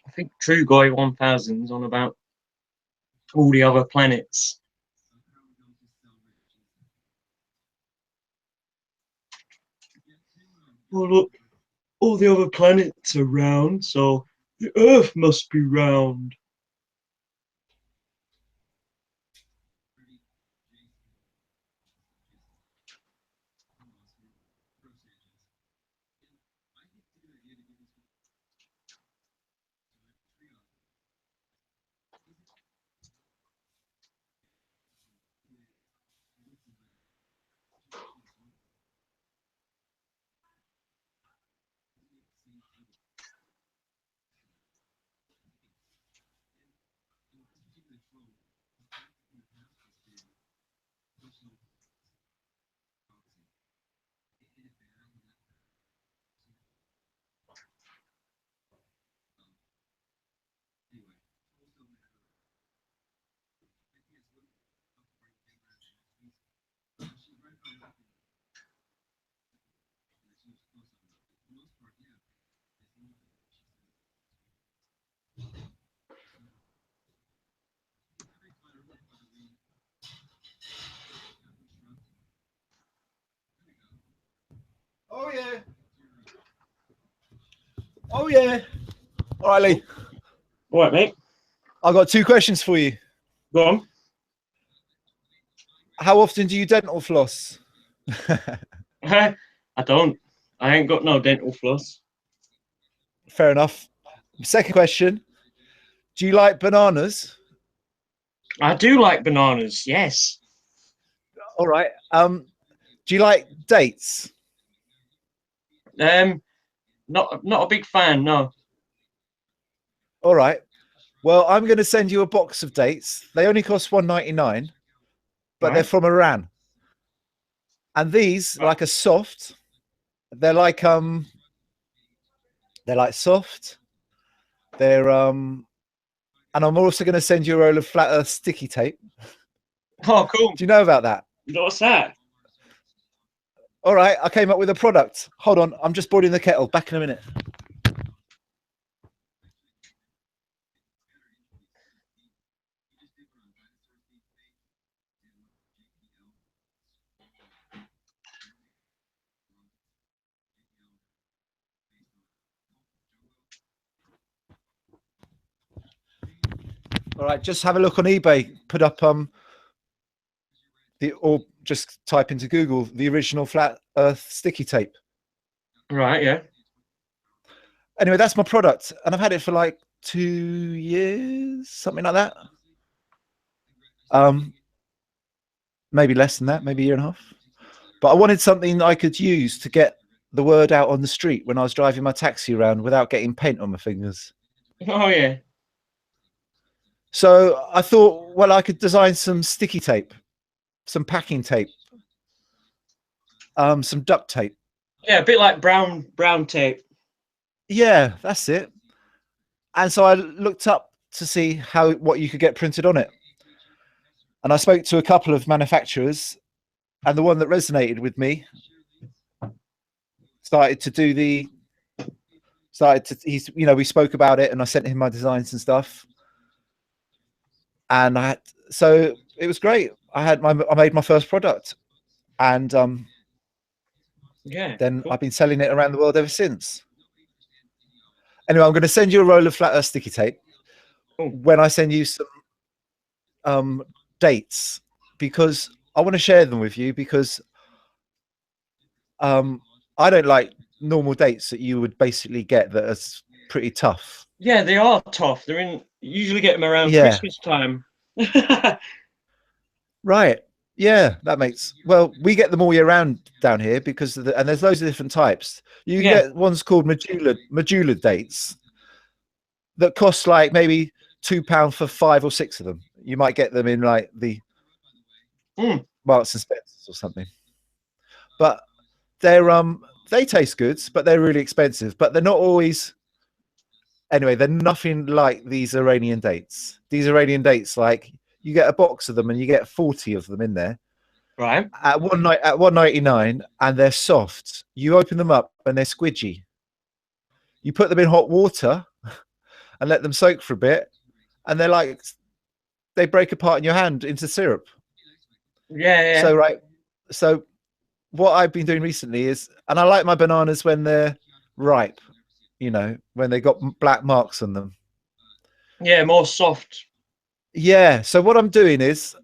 Speaker 2: I think Trugoy 1000 is on about all the other planets. Well, look, all the other planets are round, so the Earth must be round.
Speaker 1: Oh yeah. All right, Lee.
Speaker 2: All right, mate.
Speaker 1: I've got 2 questions for you.
Speaker 2: Go on.
Speaker 1: How often do you dental floss?
Speaker 2: I don't. I ain't got no dental floss.
Speaker 1: Fair enough. Second question. Do you like bananas?
Speaker 2: I do like bananas. Yes.
Speaker 1: All right. Do you like dates?
Speaker 2: Not a big fan. No.
Speaker 1: All right. Well, I'm going to send you a box of dates. They only cost $1.99, but they're
Speaker 2: Right.
Speaker 1: from Iran. And these,
Speaker 2: Right.
Speaker 1: like a soft, they're like soft. And I'm also going to send you a roll of flat earth sticky tape.
Speaker 2: Oh, cool.
Speaker 1: Do you know about that?
Speaker 2: What's that?
Speaker 1: All right, I came up with a product. Hold on, I'm just boiling the kettle. Back in a minute. All right, just have a look on eBay. Put up or just type into Google the original flat earth sticky tape.
Speaker 2: Right. Yeah.
Speaker 1: Anyway, that's my product, and I've had it for like 2 years, something like that. Maybe less than that, maybe a year and a half. But I wanted something that I could use to get the word out on the street when I was driving my taxi around without getting paint on my fingers.
Speaker 2: Oh yeah.
Speaker 1: So I thought, well, I could design some sticky tape, some packing tape, some duct tape.
Speaker 2: Yeah, a bit like brown tape.
Speaker 1: Yeah, that's it. And so I looked up to see what you could get printed on it. And I spoke to a couple of manufacturers, and the one that resonated with me we spoke about it, and I sent him my designs and stuff. And so it was great. I made my first product, and
Speaker 2: Yeah.
Speaker 1: then
Speaker 2: Cool.
Speaker 1: I've been selling it around the world ever since. Anyway, I'm going to send you a roll of flat earth sticky tape when I send you some dates, because I want to share them with you, because I don't like normal dates that you would basically get that are pretty tough.
Speaker 2: Yeah, they are tough. You usually get them around
Speaker 1: Yeah.
Speaker 2: Christmas time.
Speaker 1: Right. Yeah, well, we get them all year round down here because and there's loads of different types. You can get ones called Majula dates that cost like maybe £2 for 5 or 6 of them. You might get them in like the Marks and Spencers or something. But they taste good, but they're really expensive. But they're not always. Anyway, they're nothing like these Iranian dates. These Iranian dates, like, you get a box of them and you get 40 of them in there.
Speaker 2: Right.
Speaker 1: At $1.99, and they're soft. You open them up and they're squidgy. You put them in hot water and let them soak for a bit, and they break apart in your hand into syrup.
Speaker 2: Yeah.
Speaker 1: So what I've been doing recently is, and I like my bananas when they're ripe, when they got black marks on them.
Speaker 2: Yeah, more soft.
Speaker 1: Yeah. So what I'm doing is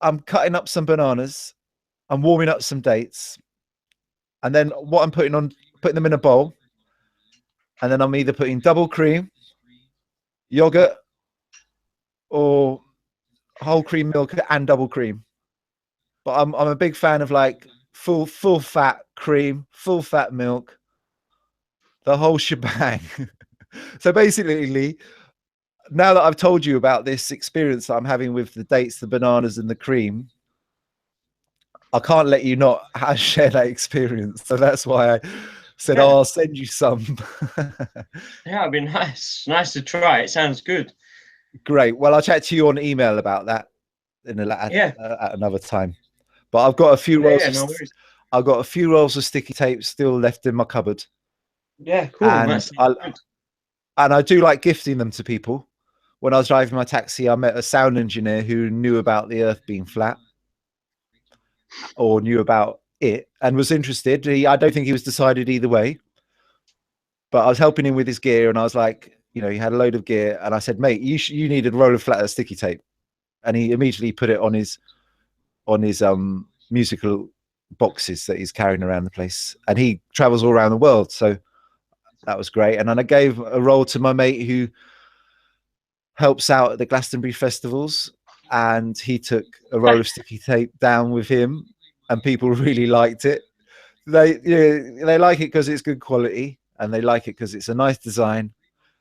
Speaker 1: I'm cutting up some bananas, I'm warming up some dates, and then what I'm putting them in a bowl, and then I'm either putting double cream, yogurt, or whole cream milk and double cream. But I'm a big fan of like full fat cream, full fat milk, the whole shebang. So basically, now that I've told you about this experience that I'm having with the dates, the bananas, and the cream, I can't let you not share that experience. So that's why I said, I'll send you some.
Speaker 2: Yeah, it'd be nice. Nice to try. It sounds good.
Speaker 1: Great. Well, I'll chat to you on email about that at another time. But I've got a few rolls. I've got a few rolls of sticky tape still left in my cupboard.
Speaker 2: Yeah, cool.
Speaker 1: And I do like gifting them to people. When I was driving my taxi, I met a sound engineer who knew about the Earth being flat, or knew about it, and was interested. I don't think he was decided either way, But I was helping him with his gear, and I was like, you know, he had a load of gear, and I said, mate, you need a roll of flat earth sticky tape, and he immediately put it on his musical boxes that he's carrying around the place, and he travels all around the world, so that was great. And then I gave a roll to my mate who helps out at the Glastonbury festivals, and he took a roll of sticky tape down with him, and people really liked it. They like it because it's good quality, and they like it because it's a nice design.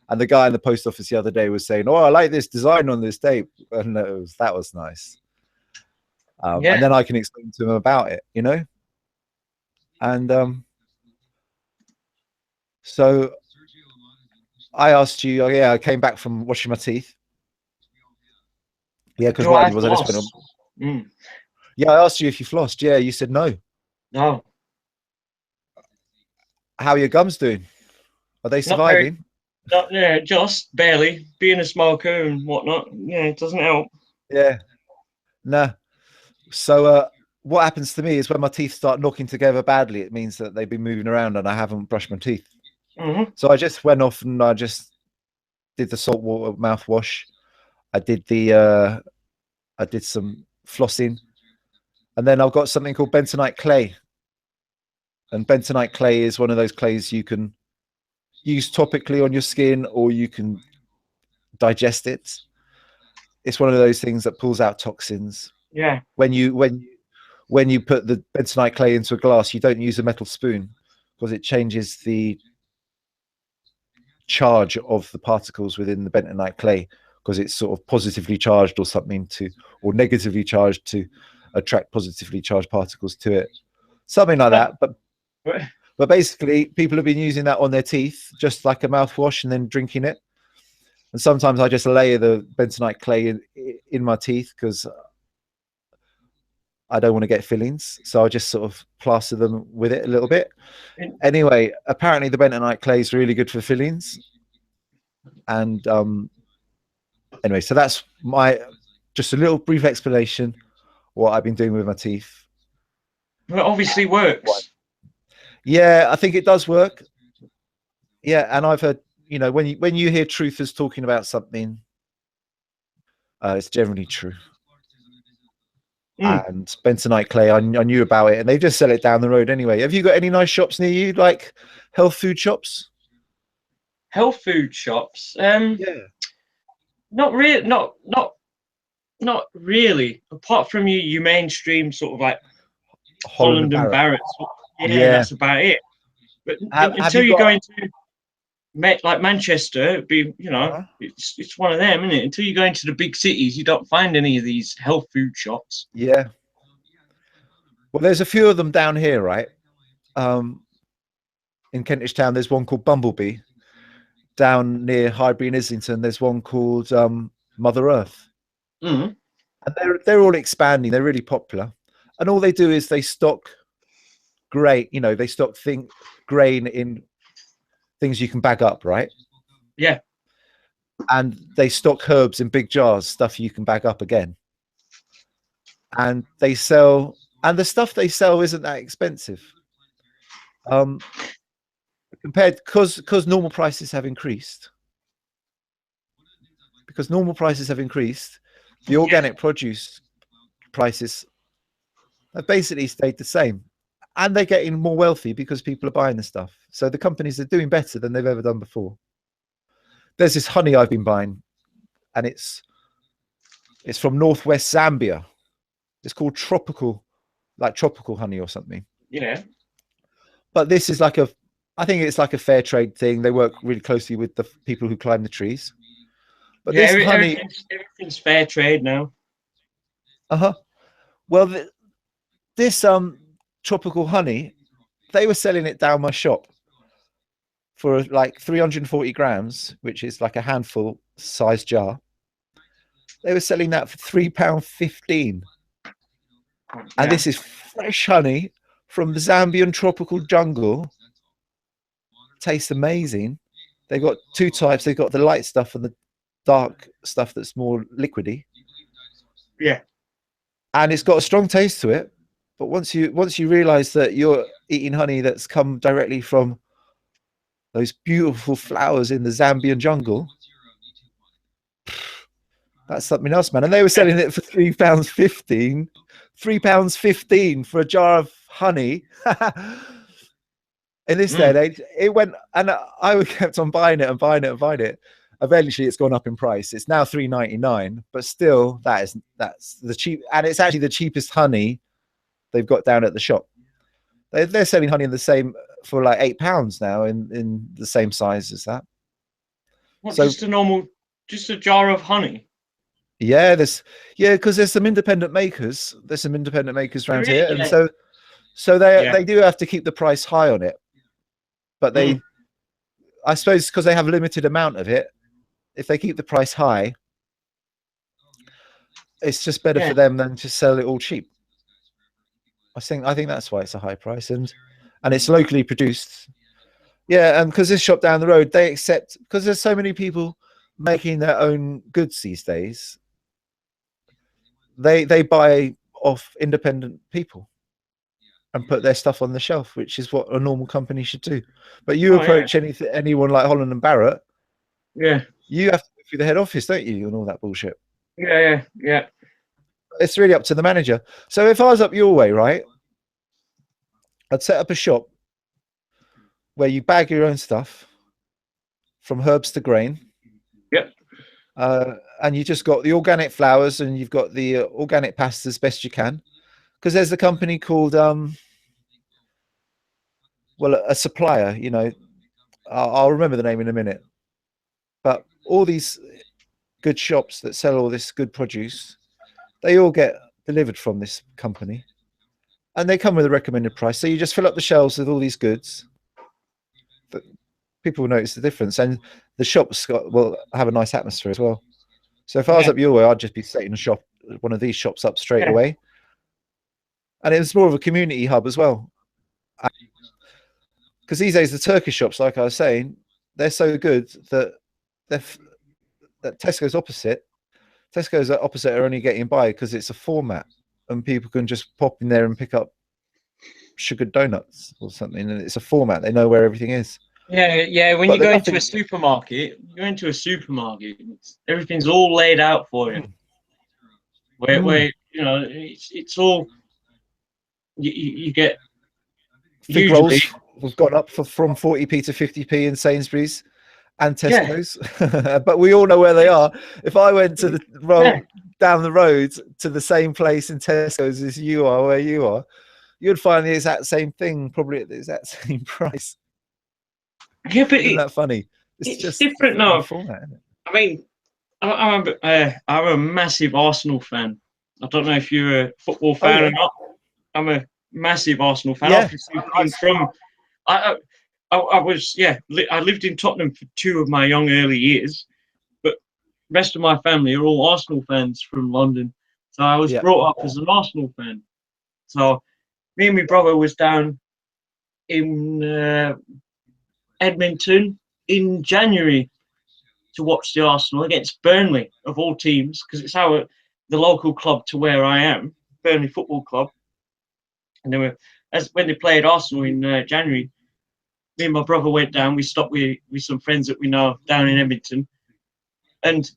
Speaker 1: And the guy in the post office the other day was saying, "Oh, I like this design on this tape," and that was nice. And then I can explain to him about it, you know. And so I asked you, I came back from washing my teeth. Yeah, because what I did was I just went on. Yeah, I asked you if you flossed. Yeah, you said no.
Speaker 2: No.
Speaker 1: How are your gums doing? Are they surviving?
Speaker 2: Yeah, just barely. Being a smoker and whatnot, yeah, it doesn't help.
Speaker 1: Yeah. No. So what happens to me is when my teeth start knocking together badly, it means that they've been moving around and I haven't brushed my teeth. So I just went off and I just did the salt water mouthwash. I did some flossing, and then I've got something called bentonite clay. And bentonite clay is one of those clays you can use topically on your skin, or you can digest it. It's one of those things that pulls out toxins.
Speaker 2: Yeah.
Speaker 1: When you put the bentonite clay into a glass, you don't use a metal spoon because it changes the charge of the particles within the bentonite clay, because it's sort of positively charged or something or negatively charged to attract positively charged particles to it, something like that. But basically, people have been using that on their teeth just like a mouthwash and then drinking it. And sometimes I just layer the bentonite clay in my teeth because I don't want to get fillings, so I just sort of plaster them with it a little bit. Anyway, apparently the bentonite clay is really good for fillings. And anyway, so that's just a little brief explanation what I've been doing with my teeth.
Speaker 2: Well, it obviously works.
Speaker 1: Yeah, I think it does work. Yeah, and I've heard, you know, when you hear truthers talking about something, it's generally true. And bentonite clay, I knew about it, and they just sell it down the road anyway. Have you got any nice shops near you, like health food shops?
Speaker 2: Health food shops?
Speaker 1: Yeah.
Speaker 2: Not really. Not really. Apart from you mainstream sort of like Holland and Barrett's. Yeah, that's about it. But until you go into like Manchester, it'd be, you know, it's one of them, isn't it? Until you go into the big cities, you don't find any of these health food shops.
Speaker 1: Yeah. Well, there's a few of them down here, right? In Kentish Town, there's one called Bumblebee. Down near Highbury and Islington, there's one called Mother Earth. And they're all expanding. They're really popular. And all they do is they stock grain, you know, they stock grain in things you can bag up, right?
Speaker 2: Yeah.
Speaker 1: And they stock herbs in big jars, stuff you can bag up again. And they sell, and the stuff they sell isn't that expensive. Compared, because normal prices have increased. Because normal prices have increased, the organic produce prices have basically stayed the same. And they're getting more wealthy because people are buying the stuff. So the companies are doing better than they've ever done before. There's this honey I've been buying, and it's from northwest Zambia. It's called tropical honey or something.
Speaker 2: Yeah.
Speaker 1: But this is like I think it's like a fair trade thing. They work really closely with the people who climb the trees. But
Speaker 2: yeah,
Speaker 1: this honey,
Speaker 2: everything's fair trade now.
Speaker 1: Well, this tropical honey, they were selling it down my shop for like 340 grams, which is like a handful size jar. They were selling that for £3.15. And this is fresh honey from the Zambian tropical jungle. Tastes amazing. They've got two types. They've got the light stuff and the dark stuff that's more liquidy.
Speaker 2: Yeah.
Speaker 1: And it's got a strong taste to it. But once you realize that you're eating honey that's come directly from those beautiful flowers in the Zambian jungle. That's something else, man. And they were selling it for £3.15. £3.15 for a jar of honey. In this day and age, it went, and I kept on buying it and buying it and buying it. Eventually, it's gone up in price. It's now £3.99, but still, that's the cheap, and it's actually the cheapest honey they've got down at the shop. They're selling honey in the same for like £8 now in the same size as that.
Speaker 2: What,
Speaker 1: So-
Speaker 2: just a jar of honey?
Speaker 1: Yeah, because there's some independent makers. There's some independent makers around here, and
Speaker 2: Yeah.
Speaker 1: so they do have to keep the price high on it. But they, I suppose, because they have a limited amount of it, if they keep the price high, it's just better for them than to sell it all cheap. I think that's why it's a high price, and it's locally produced. Yeah, and because this shop down the road, they accept, because there's so many people making their own goods these days. They buy off independent people and put their stuff on the shelf, which is what a normal company should do. But you approach anyone like Holland and Barrett, you have to go through the head office, don't you, and all that bullshit.
Speaker 2: Yeah.
Speaker 1: It's really up to the manager. So if I was up your way, right, I'd set up a shop where you bag your own stuff from herbs to grain.
Speaker 2: Yep.
Speaker 1: And you just got the organic flowers, and you've got the organic pastas best you can, because there's a company called a supplier, you know, I'll remember the name in a minute, but all these good shops that sell all this good produce, they all get delivered from this company, and they come with a recommended price. So you just fill up the shelves with all these goods. People will notice the difference, and the shops will have a nice atmosphere as well. So if I was up your way, I'd just be setting one of these shops up straight away. And it's more of a community hub as well. Because these days, the Turkish shops, like I was saying, they're so good that Tesco's opposite are only getting by because it's a format, and people can just pop in there and pick up sugared donuts or something, and it's a format. They know where everything is.
Speaker 2: Yeah. When you go into a supermarket, everything's all laid out for you. Where you know it's all you get.
Speaker 1: Fig rolls have gone up from 40p to 50p in Sainsbury's and Tesco's, but we all know where they are. If I went to down the road to the same place in Tesco's as you are, where you are, you'd find the exact same thing, probably at the exact same price.
Speaker 2: Yeah, but
Speaker 1: isn't that funny?
Speaker 2: It's
Speaker 1: just
Speaker 2: different now.
Speaker 1: Format, isn't it?
Speaker 2: I mean, I'm a massive Arsenal fan. I don't know if you're a football fan or not. I'm a massive Arsenal fan. I lived in Tottenham for 2 of my young early years, but the rest of my family are all Arsenal fans from London. So I was brought up as an Arsenal fan. So me and my brother was down in Edmonton in January to watch the Arsenal against Burnley, of all teams, because it's the local club to where I am, Burnley Football Club. And when they played Arsenal in January, me and my brother went down. We stopped with some friends that we know down in Edmonton, and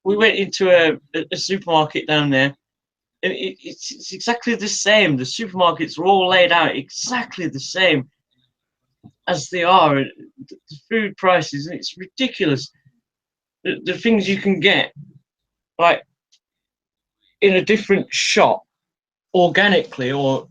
Speaker 2: we went into a supermarket down there. And it's exactly the same. The supermarkets are all laid out exactly the same as they are. The food prices, and it's ridiculous. The things you can get, like in a different shop, organically, or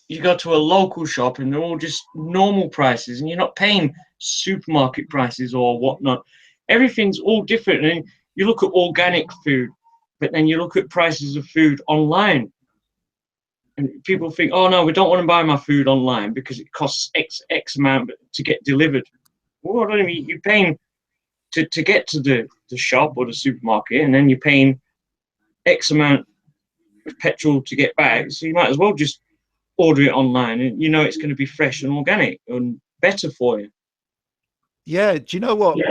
Speaker 2: you go to a local shop and they're all just normal prices, and you're not paying supermarket prices or whatnot. Everything's all different. And you look at organic food, but then you look at prices of food online, and people think, oh no, we don't want to buy my food online because it costs X amount to get delivered. Well, I mean, you're paying to get to the shop or the supermarket, and then you're paying X amount of petrol to get back. So you might as well just order it online, and you know it's going to be fresh and organic and better for you.
Speaker 1: Yeah. Do you know what? Do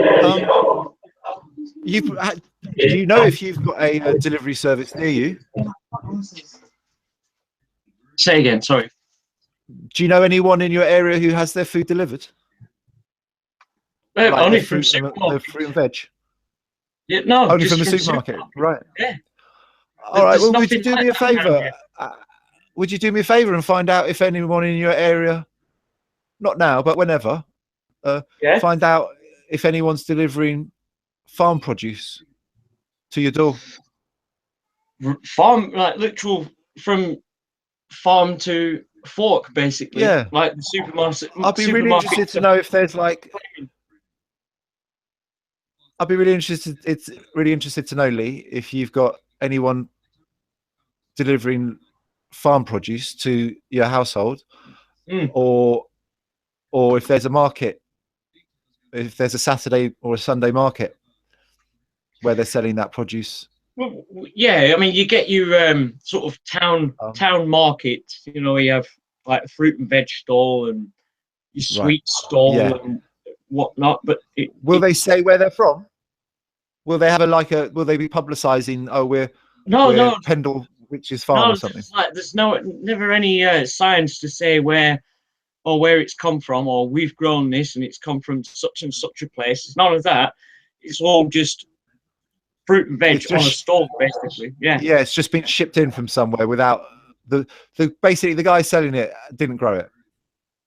Speaker 1: you know if you've got a delivery service near you?
Speaker 2: Say again, sorry.
Speaker 1: Do you know anyone in your area who has their food delivered? Like
Speaker 2: only
Speaker 1: the
Speaker 2: from
Speaker 1: fruit, and the
Speaker 2: supermarket.
Speaker 1: fruit and veg.
Speaker 2: Yeah, no,
Speaker 1: Only
Speaker 2: just
Speaker 1: from the supermarket, right?
Speaker 2: Yeah.
Speaker 1: All right.
Speaker 2: There's
Speaker 1: Well, would you
Speaker 2: nothing
Speaker 1: do
Speaker 2: like
Speaker 1: me a
Speaker 2: that around
Speaker 1: favour?
Speaker 2: here.
Speaker 1: Would you do me a favour and find out if anyone in your area, not now, but whenever,
Speaker 2: Yeah.
Speaker 1: find out if anyone's delivering farm produce to your door?
Speaker 2: Farm, like literal from farm to fork, basically.
Speaker 1: Yeah.
Speaker 2: Like the supermarket.
Speaker 1: I'd be really interested to know if there's like. I'd be really interested. It's really interested to know, Lee, if you've got anyone delivering farm produce to your household, or if there's a market, if there's a Saturday or a Sunday market where they're selling that produce.
Speaker 2: Well, yeah, I mean, you get your sort of town markets. You know, you have like a fruit and veg stall and your sweet stall
Speaker 1: Yeah.
Speaker 2: and whatnot. But
Speaker 1: Will they say where they're from? Will they have will they be publicising? Oh, we're
Speaker 2: no,
Speaker 1: Pendle Witches Farm or something?
Speaker 2: there's never any signs to say where it's come from, or we've grown this and it's come from such and such a place. It's none of that. It's all just fruit and veg on a stall, basically. Yeah.
Speaker 1: Yeah, it's just been shipped in from somewhere without basically the guy selling it didn't grow it.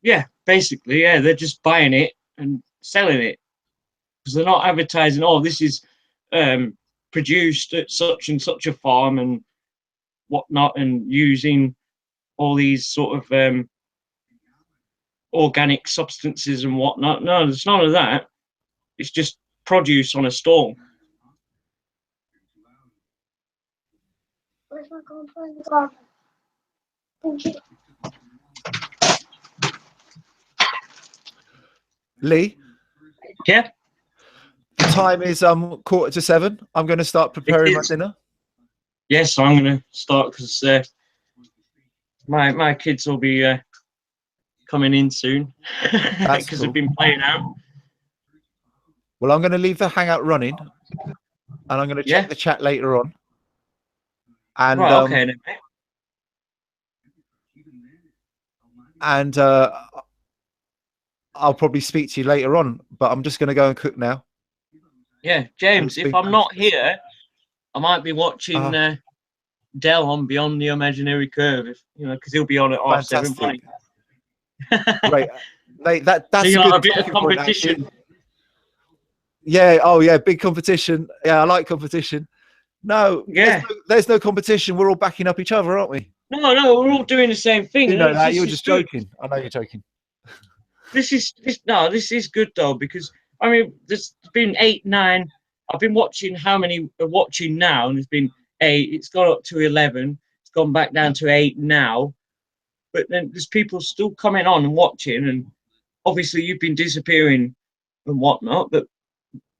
Speaker 2: Yeah, basically, yeah. They're just buying it and selling it because they're not advertising. Oh, this is produced at such and such a farm and whatnot, and using all these sort of organic substances and whatnot. No, there's none of that. It's just produce on a stall.
Speaker 4: Where's my going for the garden? Thank you.
Speaker 1: Lee,
Speaker 2: Yeah.
Speaker 1: the time is 6:45. I'm going to start preparing my dinner.
Speaker 2: Yes, I'm going to start because my kids will be coming in soon because they've been playing out.
Speaker 1: Well, I'm going to leave the hangout running, and I'm going to check the chat later on. And
Speaker 2: right, okay, then, mate.
Speaker 1: And I'll probably speak to you later on, but I'm just going to go and cook now.
Speaker 2: Yeah, James, if I'm not here, I might be watching Dell on Beyond the Imaginary Curve, because he'll be on at 7:30.
Speaker 1: Great, mate. That's
Speaker 2: so
Speaker 1: a
Speaker 2: bit of competition.
Speaker 1: Yeah. Oh, yeah. Big competition. Yeah, I like competition. No.
Speaker 2: Yeah.
Speaker 1: There's no competition. We're all backing up each other, aren't we?
Speaker 2: No, we're all doing the same thing.
Speaker 1: You know that. You're just joking. I know you're joking.
Speaker 2: This is good though, because I mean, there's been 8, 9. I've been watching how many are watching now, and there's been 8. It's gone up to 11. It's gone back down to 8 now. But then there's people still coming on and watching, and obviously you've been disappearing and whatnot, but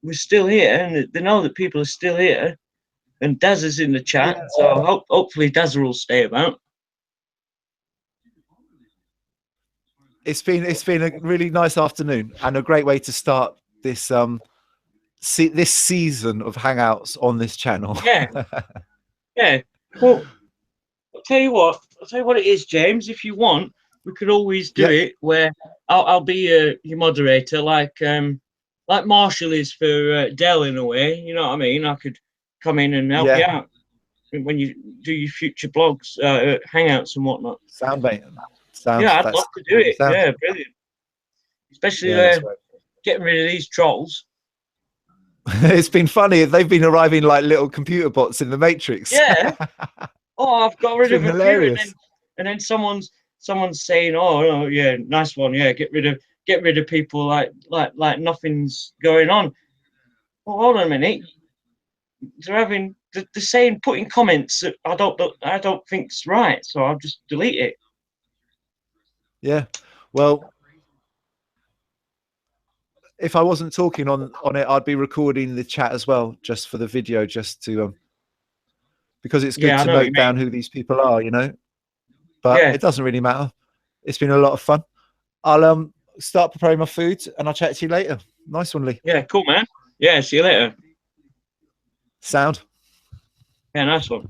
Speaker 2: we're still here, and they know that people are still here. And Daz is in the chat, so hopefully Daz will stay about.
Speaker 1: It's been a really nice afternoon and a great way to start this this season of hangouts on this channel.
Speaker 2: Yeah. Yeah. Well, I'll tell you what it is, James. If you want, we could always do it where I'll be your moderator, like Marshall is for Dell in a way. You know what I mean? I could come in and help you out when you do your future blogs, hangouts and whatnot.
Speaker 1: Sound, mate.
Speaker 2: Yeah, I'd love to do it. Yeah, brilliant. Especially getting rid of these trolls.
Speaker 1: It's been funny. They've been arriving like little computer bots in the Matrix.
Speaker 2: Yeah. Oh, I've got rid of a
Speaker 1: hilarious.
Speaker 2: few, and then someone's saying, "Oh, yeah, nice one. Yeah, get rid of people like nothing's going on." Well, hold on a minute. They're saying, putting comments that I don't think's right, so I'll just delete it.
Speaker 1: Yeah. Well, if I wasn't talking on it, I'd be recording the chat as well, just for the video, just to because it's good to note down who these people are, But it doesn't really matter. It's been a lot of fun. I'll start preparing my food and I'll chat to you later. Nice one, Lee.
Speaker 2: Yeah, cool, man. Yeah, see you later.
Speaker 1: Sound.
Speaker 2: Yeah, nice one.